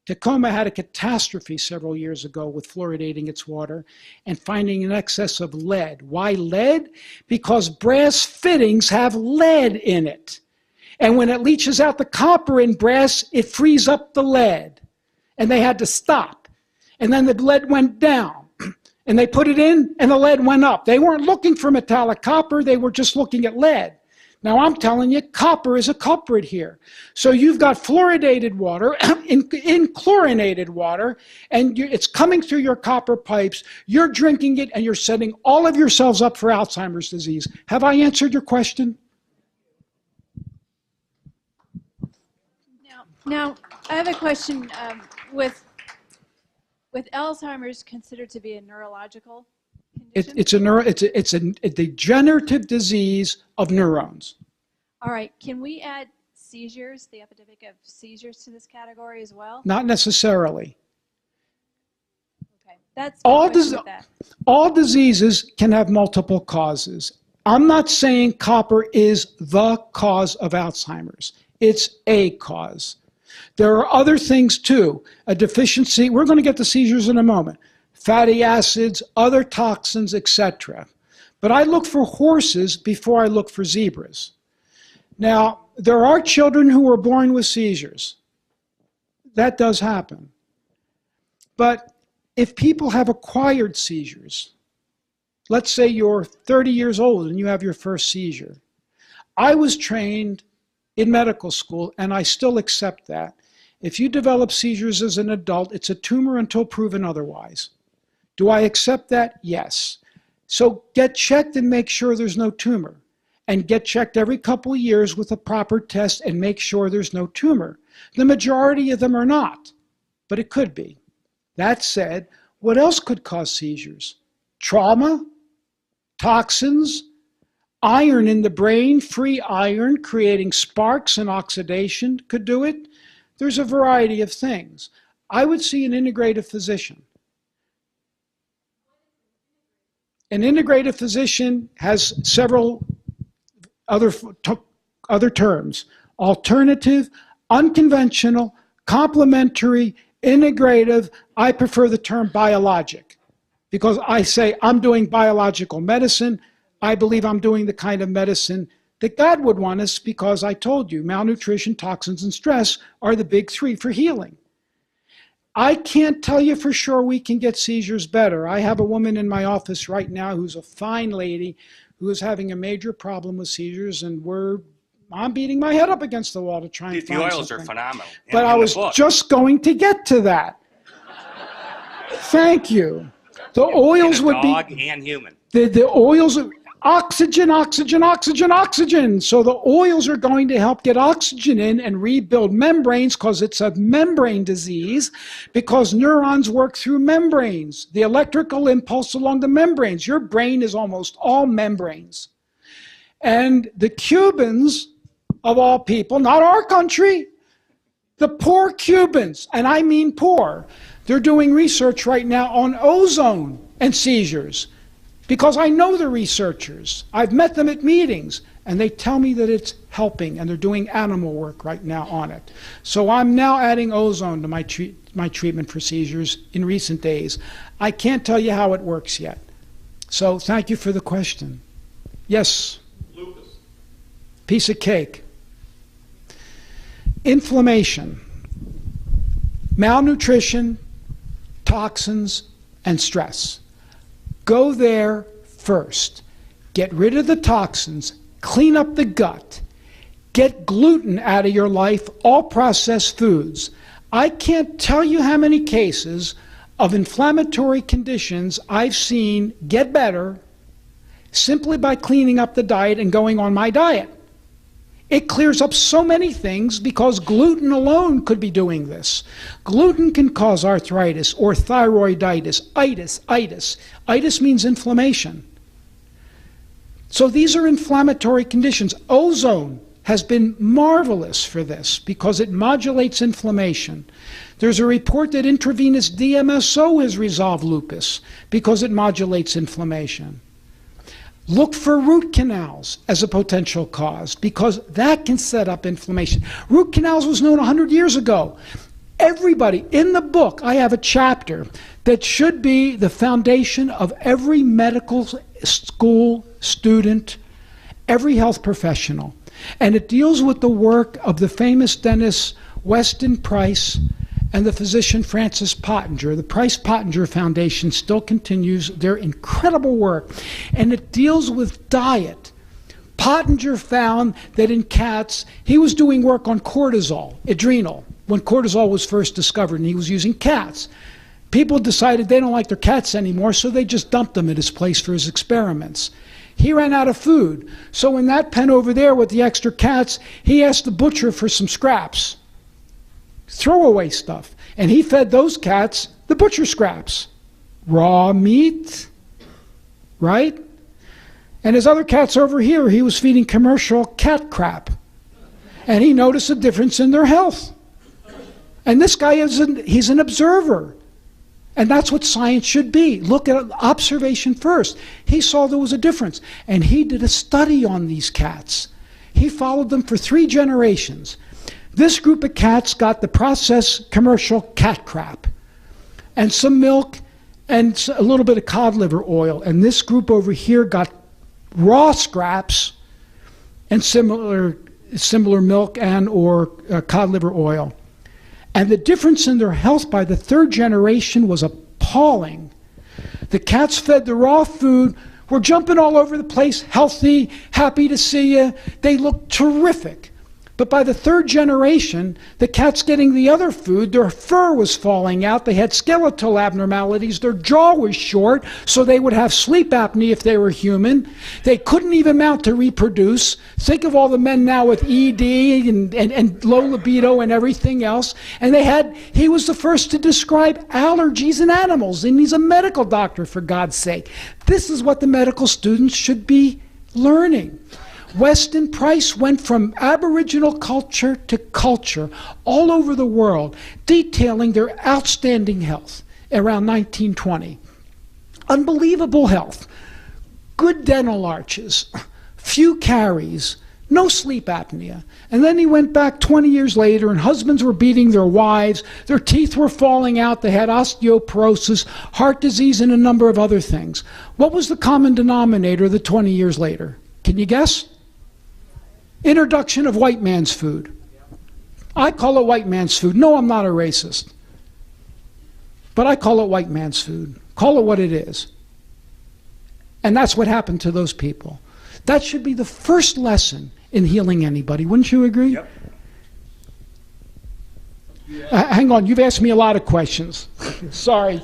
Tacoma had a catastrophe several years ago with fluoridating its water and finding an excess of lead. Why lead? Because brass fittings have lead in it. And when it leaches out the copper in brass, it frees up the lead. And they had to stop. And then the lead went down. And they put it in, and the lead went up. They weren't looking for metallic copper. They were just looking at lead. Now, I'm telling you, copper is a culprit here. So you've got fluoridated water in chlorinated water, and it's coming through your copper pipes. You're drinking it, and you're setting all of yourselves up for Alzheimer's disease. Have I answered your question?
Now I have a question. With Alzheimer's considered to be a neurological condition?
It's a degenerative disease of neurons.
All right. Can we add seizures, the epidemic of seizures, to this category as well?
Not necessarily.
Okay. That's
all diseases can have multiple causes. I'm not saying copper is the cause of Alzheimer's. It's a cause. There are other things too. A deficiency, we're going to get to seizures in a moment. Fatty acids, other toxins, etc. But I look for horses before I look for zebras. Now, there are children who are born with seizures. That does happen. But if people have acquired seizures, let's say you're 30 years old and you have your first seizure. I was trained in medical school, and I still accept that. If you develop seizures as an adult, it's a tumor until proven otherwise. Do I accept that? Yes. So get checked and make sure there's no tumor. And get checked every couple of years with a proper test and make sure there's no tumor. The majority of them are not, but it could be. That said, what else could cause seizures? Trauma, toxins, iron in the brain, free iron, creating sparks and oxidation could do it. There's a variety of things. I would see an integrative physician. An integrative physician has several other terms: alternative, unconventional, complementary, integrative. I prefer the term biologic because I say I'm doing biological medicine. I believe I'm doing the kind of medicine that God would want us, because I told you malnutrition, toxins, and stress are the big three for healing. I can't tell you for sure we can get seizures better. I have a woman in my office right now who's a fine lady who is having a major problem with seizures, and I'm beating my head up against the wall to try and find
the oils
something.
are phenomenal.
But I was just going to get to that. Thank you. The oils would be
dog and human.
The oils are oxygen, oxygen, oxygen, oxygen. So the oils are going to help get oxygen in and rebuild membranes, because it's a membrane disease, because neurons work through membranes. The electrical impulse along the membranes. Your brain is almost all membranes. And the Cubans, of all people, not our country, the poor Cubans, and I mean poor, they're doing research right now on ozone and seizures. Because I know the researchers. I've met them at meetings, and they tell me that it's helping, and they're doing animal work right now on it. So I'm now adding ozone to my treatment for seizures in recent days. I can't tell you how it works yet. So thank you for the question. Yes?
Lupus.
Piece of cake. Inflammation, malnutrition, toxins, and stress. Go there first. Get rid of the toxins, clean up the gut, get gluten out of your life, all processed foods. I can't tell you how many cases of inflammatory conditions I've seen get better simply by cleaning up the diet and going on my diet. It clears up so many things because gluten alone could be doing this. Gluten can cause arthritis or thyroiditis, itis. Itis means inflammation. So these are inflammatory conditions. Ozone has been marvelous for this because it modulates inflammation. There's a report that intravenous DMSO has resolved lupus because it modulates inflammation. Look for root canals as a potential cause because that can set up inflammation. Root canals was known 100 years ago. Everybody, in the book, I have a chapter that should be the foundation of every medical school student, every health professional. And it deals with the work of the famous dentist Weston Price and the physician Francis Pottinger. The Price-Pottinger Foundation still continues their incredible work. And it deals with diet. Pottinger found that in cats, he was doing work on cortisol, adrenal, when cortisol was first discovered, and he was using cats. People decided they don't like their cats anymore, so they just dumped them at his place for his experiments. He ran out of food. So in that pen over there with the extra cats, he asked the butcher for some scraps, throwaway stuff. And he fed those cats the butcher scraps. Raw meat, right? And his other cats over here, he was feeding commercial cat crap. And he noticed a difference in their health. And this guy he's an observer. And that's what science should be. Look at observation first. He saw there was a difference. And he did a study on these cats. He followed them for 3 generations. This group of cats got the processed commercial cat crap and some milk and a little bit of cod liver oil. And this group over here got raw scraps and similar milk and or cod liver oil. And the difference in their health by the 3rd generation was appalling. The cats fed the raw food, were jumping all over the place, healthy, happy to see you. They looked terrific. But by the 3rd generation, the cats getting the other food, their fur was falling out, they had skeletal abnormalities, their jaw was short, so they would have sleep apnea if they were human. They couldn't even mount to reproduce. Think of all the men now with ED and low libido and everything else. And he was the first to describe allergies in animals, and he's a medical doctor, for God's sake. This is what the medical students should be learning. Weston Price went from Aboriginal culture to culture all over the world, detailing their outstanding health around 1920. Unbelievable health, good dental arches, few caries, no sleep apnea. And then he went back 20 years later, and husbands were beating their wives, their teeth were falling out, they had osteoporosis, heart disease, and a number of other things. What was the common denominator the 20 years later? Can you guess? Introduction of white man's food. I call it white man's food. No, I'm not a racist. But I call it white man's food. Call it what it is. And that's what happened to those people. That should be the first lesson in healing anybody. Wouldn't you agree?
Yep.
Hang on, you've asked me a lot of questions. Sorry.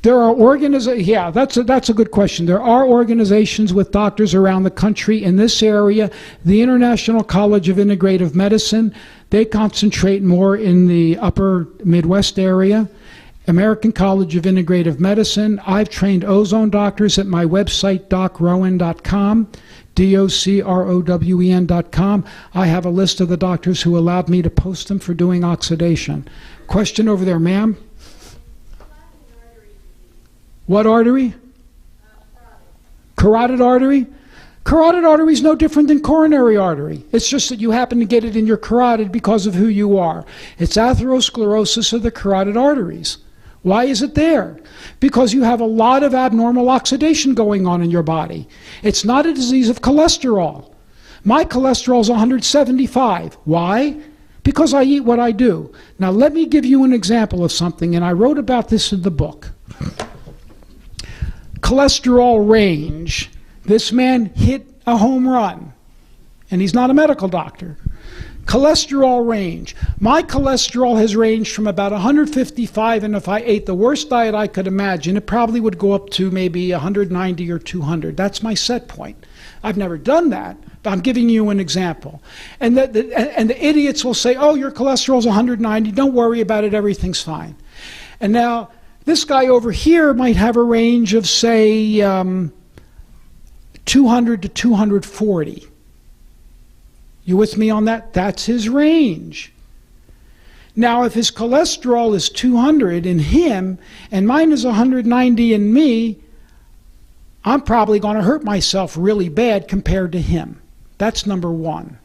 There are organizations, yeah, that's a good question. There are organizations with doctors around the country in this area. The International College of Integrative Medicine, they concentrate more in the upper Midwest area. American College of Integrative Medicine. I've trained ozone doctors at my website, docrowen.com, docrowen.com. I have a list of the doctors who allowed me to post them for doing oxidation. Question over there, ma'am? What artery? Carotid artery? Carotid artery is no different than coronary artery. It's just that you happen to get it in your carotid because of who you are. It's atherosclerosis of the carotid arteries. Why is it there? Because you have a lot of abnormal oxidation going on in your body. It's not a disease of cholesterol. My cholesterol is 175. Why? Because I eat what I do. Now let me give you an example of something, and I wrote about this in the book. Cholesterol range. This man hit a home run, and he's not a medical doctor. Cholesterol range. My cholesterol has ranged from about 155, and if I ate the worst diet I could imagine, it probably would go up to maybe 190 or 200. That's my set point. I've never done that, but I'm giving you an example. And the idiots will say, oh, your cholesterol's 190, don't worry about it, everything's fine. And now, this guy over here might have a range of, say, 200 to 240. You with me on that? That's his range. Now, if his cholesterol is 200 in him and mine is 190 in me, I'm probably going to hurt myself really bad compared to him. That's number one.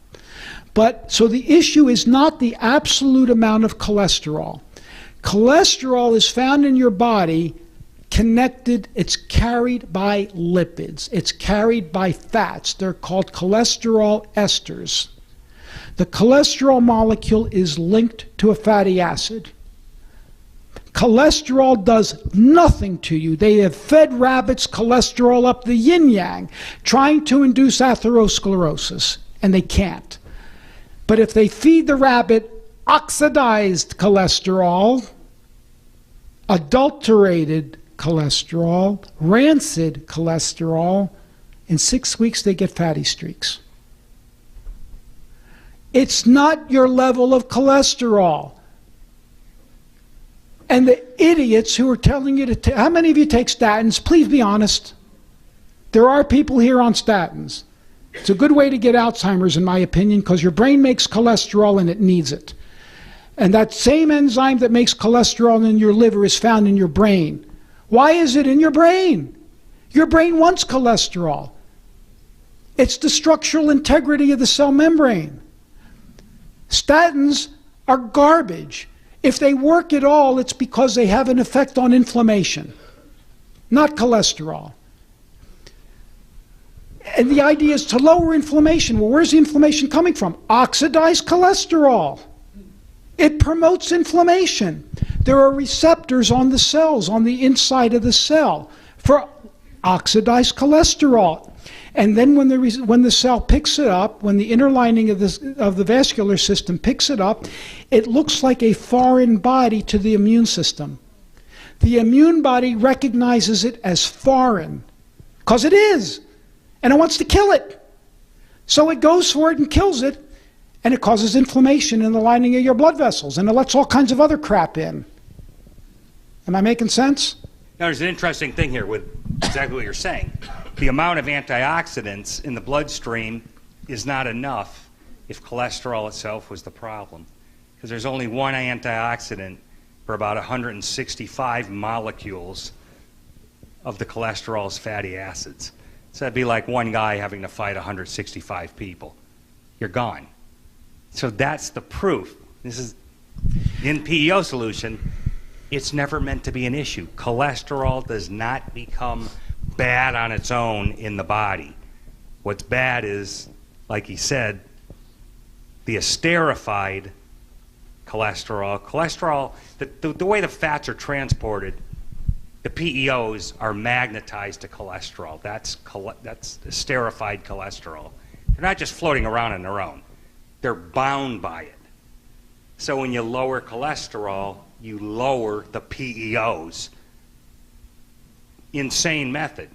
But so the issue is not the absolute amount of cholesterol. Cholesterol is found in your body connected, it's carried by lipids. It's carried by fats. They're called cholesterol esters. The cholesterol molecule is linked to a fatty acid. Cholesterol does nothing to you. They have fed rabbits cholesterol up the yin-yang, trying to induce atherosclerosis, and they can't. But if they feed the rabbit oxidized cholesterol, adulterated cholesterol, rancid cholesterol, in 6 weeks they get fatty streaks. It's not your level of cholesterol. And the idiots who are telling you to how many of you take statins? Please be honest. There are people here on statins. It's a good way to get Alzheimer's, in my opinion, because your brain makes cholesterol and it needs it. And that same enzyme that makes cholesterol in your liver is found in your brain. Why is it in your brain? Your brain wants cholesterol. It's the structural integrity of the cell membrane. Statins are garbage. If they work at all, it's because they have an effect on inflammation, not cholesterol. And the idea is to lower inflammation. Well, where's the inflammation coming from? Oxidized cholesterol. It promotes inflammation. There are receptors on the cells, on the inside of the cell, for oxidized cholesterol. And then when the cell picks it up, when the inner lining of the vascular system picks it up, it looks like a foreign body to the immune system. The immune body recognizes it as foreign, because it is, and it wants to kill it. So it goes for it and kills it, and it causes inflammation in the lining of your blood vessels, and it lets all kinds of other crap in. Am I making sense?
Now, there's an interesting thing here with exactly what you're saying. The amount of antioxidants in the bloodstream is not enough if cholesterol itself was the problem, because there's only one antioxidant for about 165 molecules of the cholesterol's fatty acids. So that'd be like one guy having to fight 165 people. You're gone. So that's the proof. This is in PEO solution. It's never meant to be an issue. Cholesterol does not become bad on its own in the body. What's bad is, like he said, the esterified cholesterol. Cholesterol, the way the fats are transported, the PEOs are magnetized to cholesterol. That's esterified cholesterol. They're not just floating around on their own. They're bound by it. So when you lower cholesterol, you lower the PEOs. Insane method.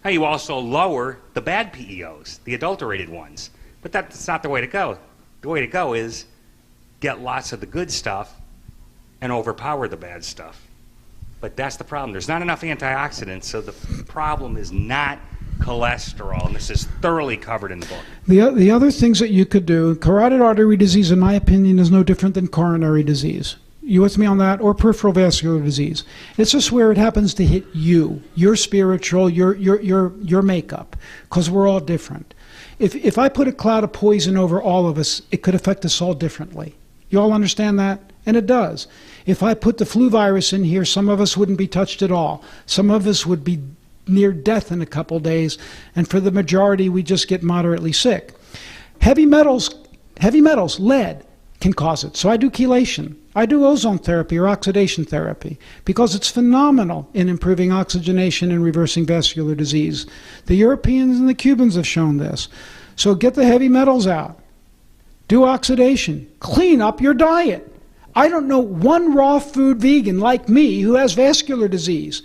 Now you also lower the bad PEOs, the adulterated ones. But that's not the way to go. The way to go is get lots of the good stuff and overpower the bad stuff. But that's the problem. There's not enough antioxidants, so the problem is not cholesterol, and this is thoroughly covered in the book.
The other things that you could do, carotid artery disease, in my opinion, is no different than coronary disease. You with me on that? Or peripheral vascular disease. It's just where it happens to hit you, your spiritual, your makeup, because we're all different. If I put a cloud of poison over all of us, it could affect us all differently. You all understand that? And it does. If I put the flu virus in here, some of us wouldn't be touched at all. Some of us would be near death in a couple days, and for the majority, we just get moderately sick. Heavy metals, lead, can cause it. So I do chelation. I do ozone therapy or oxidation therapy because it's phenomenal in improving oxygenation and reversing vascular disease. The Europeans and the Cubans have shown this. So get the heavy metals out. Do oxidation. Clean up your diet. I don't know one raw food vegan like me who has vascular disease.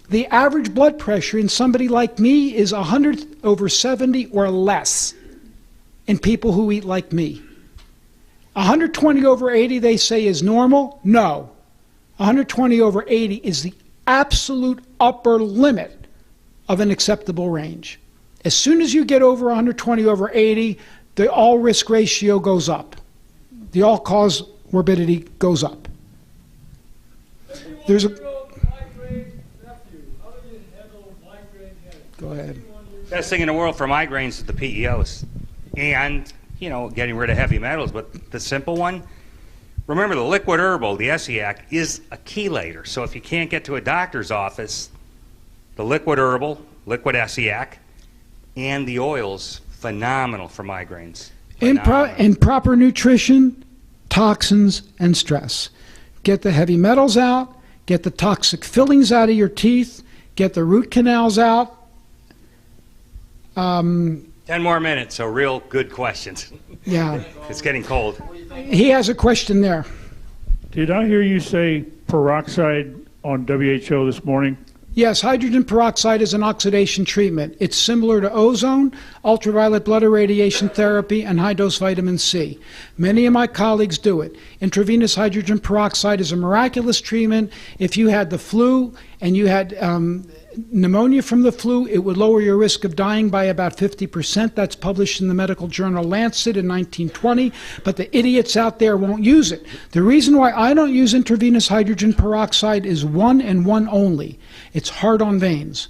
The average blood pressure in somebody like me is 100/70 or less in people who eat like me. 120/80 they say is normal. No. 120/80 is the absolute upper limit of an acceptable range. As soon as you get over 120 over 80, the all-risk ratio goes up. The all-cause morbidity goes up. There's a... Go ahead.
Best thing in the world for migraines is the PEOs. And, you know, getting rid of heavy metals. But the simple one, remember the liquid herbal, the SEAC, is a chelator. So if you can't get to a doctor's office, the liquid herbal, liquid SEAC, and the oils, phenomenal for migraines.
In proper nutrition, toxins, and stress. Get the heavy metals out, get the toxic fillings out of your teeth, get the root canals out.
10 more minutes, so real good questions.
Yeah.
It's getting cold.
He has a question there.
Did I hear you say peroxide on WHO this morning?
Yes, hydrogen peroxide is an oxidation treatment. It's similar to ozone, ultraviolet blood irradiation therapy, and high-dose vitamin C. Many of my colleagues do it. Intravenous hydrogen peroxide is a miraculous treatment. If you had the flu and you had pneumonia from the flu, it would lower your risk of dying by about 50%. That's published in the medical journal Lancet in 1920, but the idiots out there won't use it. The reason why I don't use intravenous hydrogen peroxide is one and one only. It's hard on veins.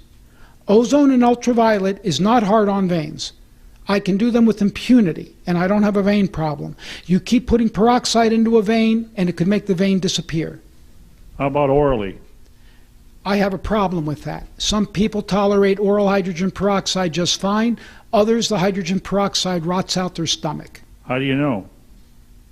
Ozone and ultraviolet is not hard on veins. I can do them with impunity, and I don't have a vein problem. You keep putting peroxide into a vein, and it could make the vein disappear.
How about orally?
I have a problem with that. Some people tolerate oral hydrogen peroxide just fine. Others, the hydrogen peroxide rots out their stomach.
How do you know?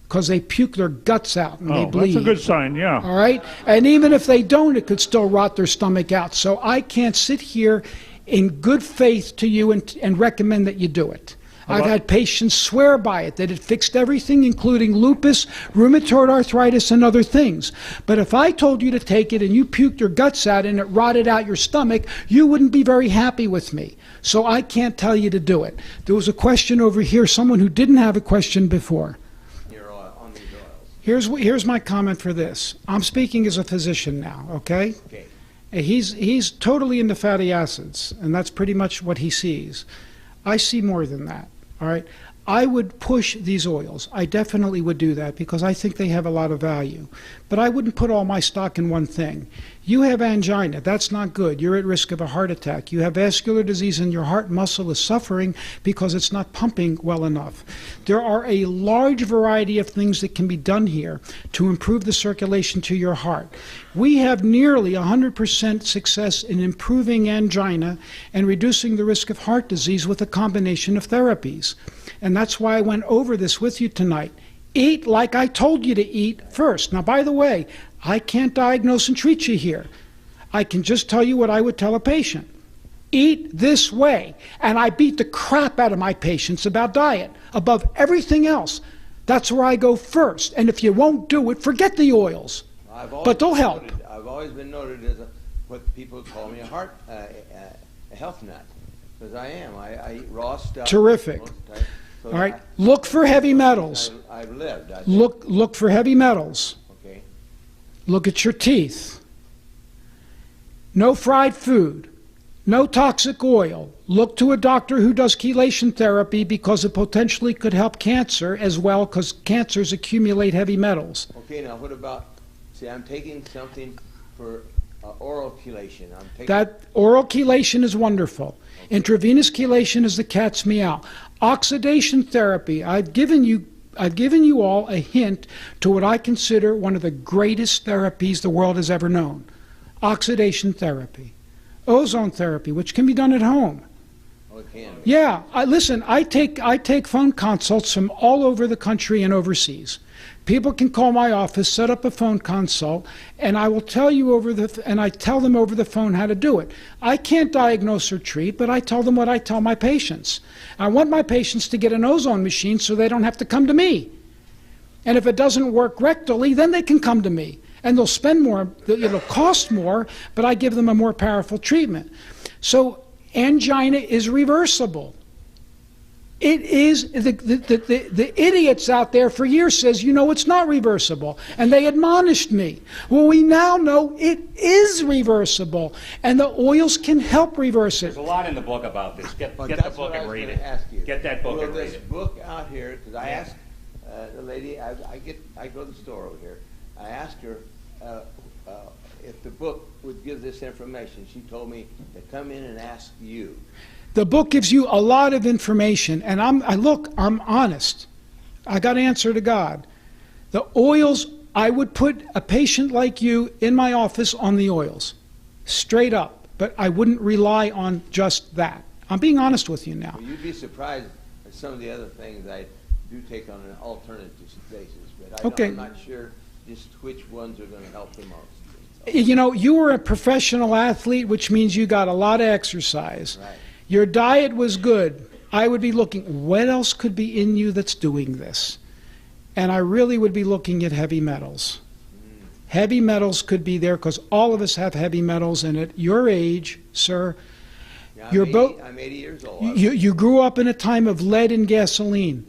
Because they puke their guts out and they bleed.
That's a good sign, yeah.
All right? And even if they don't, it could still rot their stomach out. So I can't sit here in good faith to you and recommend that you do it. I've had patients swear by it, that it fixed everything, including lupus, rheumatoid arthritis, and other things. But if I told you to take it and you puked your guts out and it rotted out your stomach, you wouldn't be very happy with me. So I can't tell you to do it. There was a question over here, someone who didn't have a question before.
On these oils.
Here's my comment for this. I'm speaking as a physician now, okay?
Okay.
He's totally into fatty acids, and that's pretty much what he sees. I see more than that. All right, I would push these oils. I definitely would do that because I think they have a lot of value. But I wouldn't put all my stock in one thing. You have angina. That's not good. You're at risk of a heart attack. You have vascular disease and your heart muscle is suffering because it's not pumping well enough. There are a large variety of things that can be done here to improve the circulation to your heart. We have nearly 100% success in improving angina and reducing the risk of heart disease with a combination of therapies. And that's why I went over this with you tonight. Eat like I told you to eat first. Now, by the way, I can't diagnose and treat you here. I can just tell you what I would tell a patient. Eat this way. And I beat the crap out of my patients about diet above everything else. That's where I go first. And if you won't do it, forget the oils. But they'll help.
I've always been noted as what people call me a health nut, because I am. I eat raw stuff.
Terrific.
So
all right. Look for heavy metals.
I've lived.
Look for heavy metals.
Okay.
Look at your teeth. No fried food. No toxic oil. Look to a doctor who does chelation therapy because it potentially could help cancer as well, because cancers accumulate heavy metals.
Okay, now what about, see, I'm taking something for oral chelation.
That oral chelation is wonderful. Okay. Intravenous chelation is the cat's meow. Oxidation therapy, I've given you all a hint to what I consider one of the greatest therapies the world has ever known. Oxidation therapy. Ozone therapy, which can be done at home.
Oh, it can.
Yeah, listen, I take phone consults from all over the country and overseas. People can call my office, set up a phone consult, and I will tell you I tell them over the phone how to do it. I can't diagnose or treat, but I tell them what I tell my patients. I want my patients to get an ozone machine so they don't have to come to me. And if it doesn't work rectally, then they can come to me. And they'll spend more, it'll cost more, but I give them a more powerful treatment. So angina is reversible. It is, the idiots out there for years says, you know, it's not reversible. And they admonished me. Well, we now know it is reversible. And the oils can help reverse it.
There's a lot in the book about this. Get the book and read it. Get that book and read
this
it.
book out here, because I asked the lady, I go to the store over here. I asked her if the book would give this information. She told me to come in and ask you.
The book gives you a lot of information, and I'm honest. I got to answer to God. The oils, I would put a patient like you in my office on the oils, straight up, but I wouldn't rely on just that. I'm being honest with you now.
Well, you'd be surprised at some of the other things I do take on an alternative basis, but I'm not sure just which ones are going to help the most.
You know, you were a professional athlete, which means you got a lot of exercise.
Right.
Your diet was good. I would be looking, what else could be in you that's doing this? And I really would be looking at heavy metals. Heavy metals could be there because all of us have heavy metals, and at your age, sir,
Yeah, I'm 80 years old.
You grew up in a time of lead and gasoline.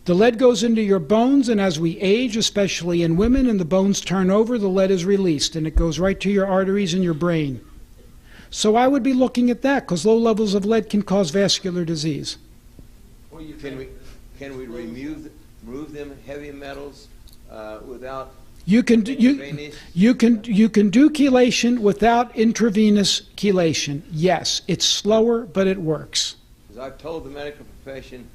The lead goes into your bones, and as we age, especially in women, and the bones turn over, the lead is released, and it goes right to your arteries and your brain. So I would be looking at that, because low levels of lead can cause vascular disease.
Can we remove them heavy metals without
You can do chelation without intravenous chelation. Yes, it's slower, but it works.
Because I've told the medical profession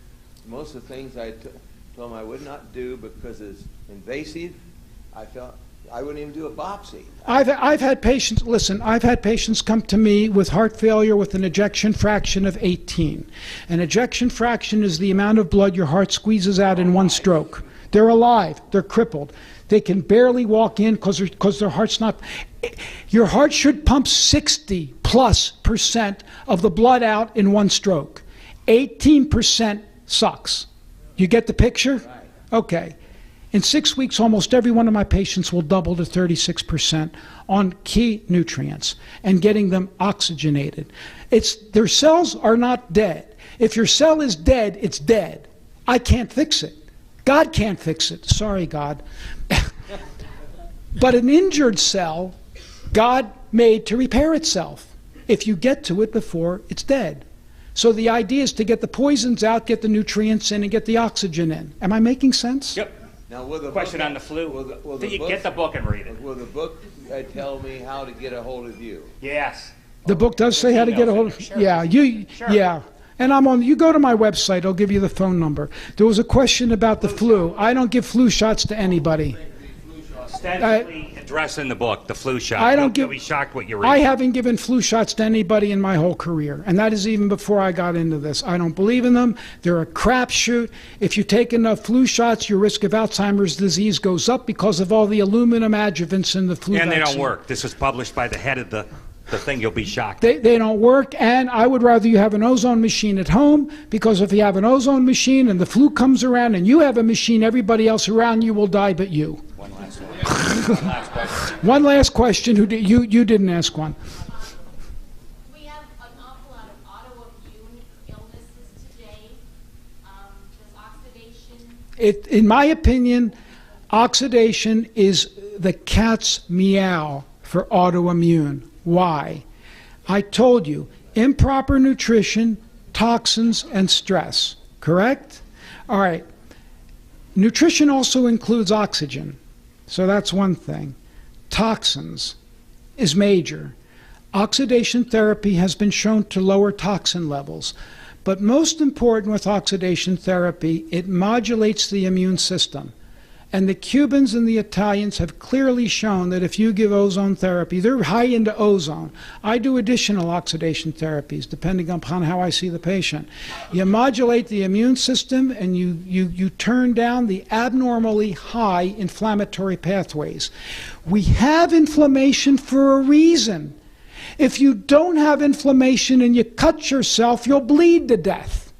most of the things I told them I would not do because it's invasive. I felt I wouldn't even do a biopsy.
I've had patients, listen, I've had patients come to me with heart failure with an ejection fraction of 18. An ejection fraction is the amount of blood your heart squeezes out in one stroke. They're alive, they're crippled. They can barely walk in because their heart's not. Your heart should pump 60+% of the blood out in one stroke. 18% sucks. You get the picture?
Right.
Okay. In 6 weeks, almost every one of my patients will double to 36% on key nutrients and getting them oxygenated. Their cells are not dead. If your cell is dead, it's dead. I can't fix it. God can't fix it. Sorry, God. But an injured cell, God made to repair itself if you get to it before it's dead. So the idea is to get the poisons out, get the nutrients in, and get the oxygen in. Am I making sense?
Yep.
Now, will the
Question
book,
on the flu.
will the book,
Get the book and read it.
Will the book tell me how to get a hold of you?
Yes.
The book does say how to get a hold of.
Sure.
Yeah, yeah. And I'm on. You go to my website. I'll give you the phone number. There was a question about the flu. I don't give flu shots to anybody.
Extensively addressed in the book, the flu shot.
I don't
You'll
give.
be shocked what you read.
I haven't given flu shots to anybody in my whole career, and that is even before I got into this. I don't believe in them. They're a crapshoot. If you take enough flu shots, your risk of Alzheimer's disease goes up because of all the aluminum adjuvants in the flu
and
vaccine.
they don't work. This was published by the head of the thing. You'll be shocked.
They don't work, and I would rather you have an ozone machine at home, because if you have an ozone machine and the flu comes around and you have a machine, everybody else around you will die but you.
One last one. One last question.
One last question. You didn't ask one.
We have an awful lot of autoimmune illnesses today. Does oxidation...
In my opinion, oxidation is the cat's meow for autoimmune. Why? I told you, improper nutrition, toxins, and stress. Correct? All right. Nutrition also includes oxygen. So that's one thing. Toxins is major. Oxidation therapy has been shown to lower toxin levels. But most important with oxidation therapy, it modulates the immune system. And the Cubans and the Italians have clearly shown that if you give ozone therapy, they're high into ozone. I do additional oxidation therapies depending upon how I see the patient. You modulate the immune system and you turn down the abnormally high inflammatory pathways. We have inflammation for a reason. If you don't have inflammation and you cut yourself, you'll bleed to death.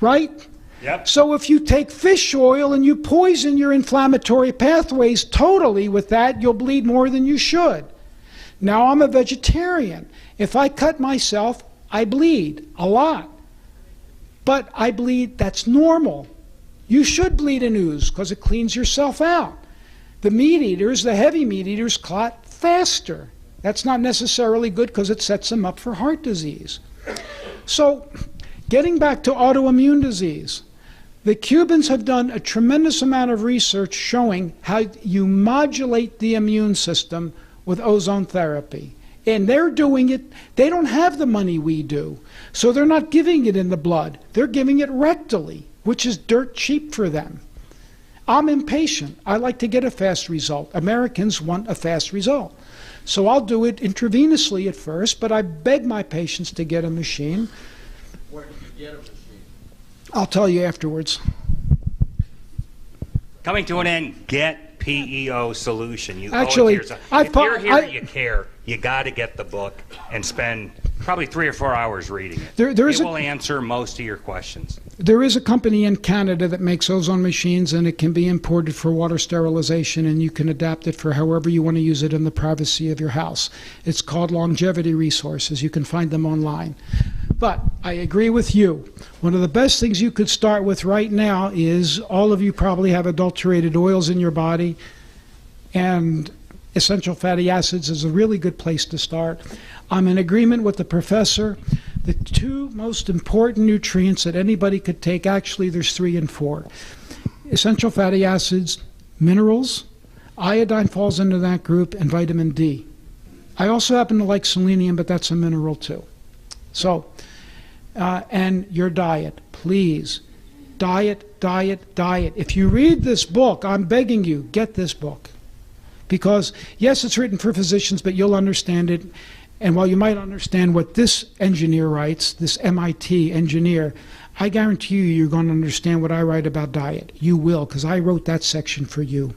Right?
Yep.
So if you take fish oil and you poison your inflammatory pathways totally with that, you'll bleed more than you should. Now, I'm a vegetarian. If I cut myself, I bleed a lot. But I bleed, that's normal. You should bleed and ooze because it cleans yourself out. The meat eaters, the heavy meat eaters, clot faster. That's not necessarily good because it sets them up for heart disease. So, getting back to autoimmune disease, the Cubans have done a tremendous amount of research showing how you modulate the immune system with ozone therapy. And they're doing it, they don't have the money we do. So they're not giving it in the blood. They're giving it rectally, which is dirt cheap for them. I'm impatient. I like to get a fast result. Americans want a fast result. So I'll do it intravenously at first, but I beg my patients to get a machine.
Where did you get a machine?
I'll tell you afterwards.
Coming to an end, get PEO Solution. You
Actually,
owe it to yourself. If you're here, you care. You got to get the book and spend probably 3 or 4 hours reading it. It will answer most of your questions.
There is a company in Canada that makes ozone machines, and it can be imported for water sterilization, and you can adapt it for however you want to use it in the privacy of your house. It's called Longevity Resources. You can find them online. But I agree with you. One of the best things you could start with right now is, all of you probably have adulterated oils in your body, and essential fatty acids is a really good place to start. I'm in agreement with the professor. The 2 most important nutrients that anybody could take, actually there's 3 and 4. Essential fatty acids, minerals, iodine falls into that group, and vitamin D. I also happen to like selenium, but that's a mineral too. So, and your diet, please. Diet, diet, diet. If you read this book, I'm begging you, get this book. Because, yes, it's written for physicians, but you'll understand it. And while you might understand what this engineer writes, this MIT engineer, I guarantee you, you're going to understand what I write about diet. You will, because I wrote that section for you.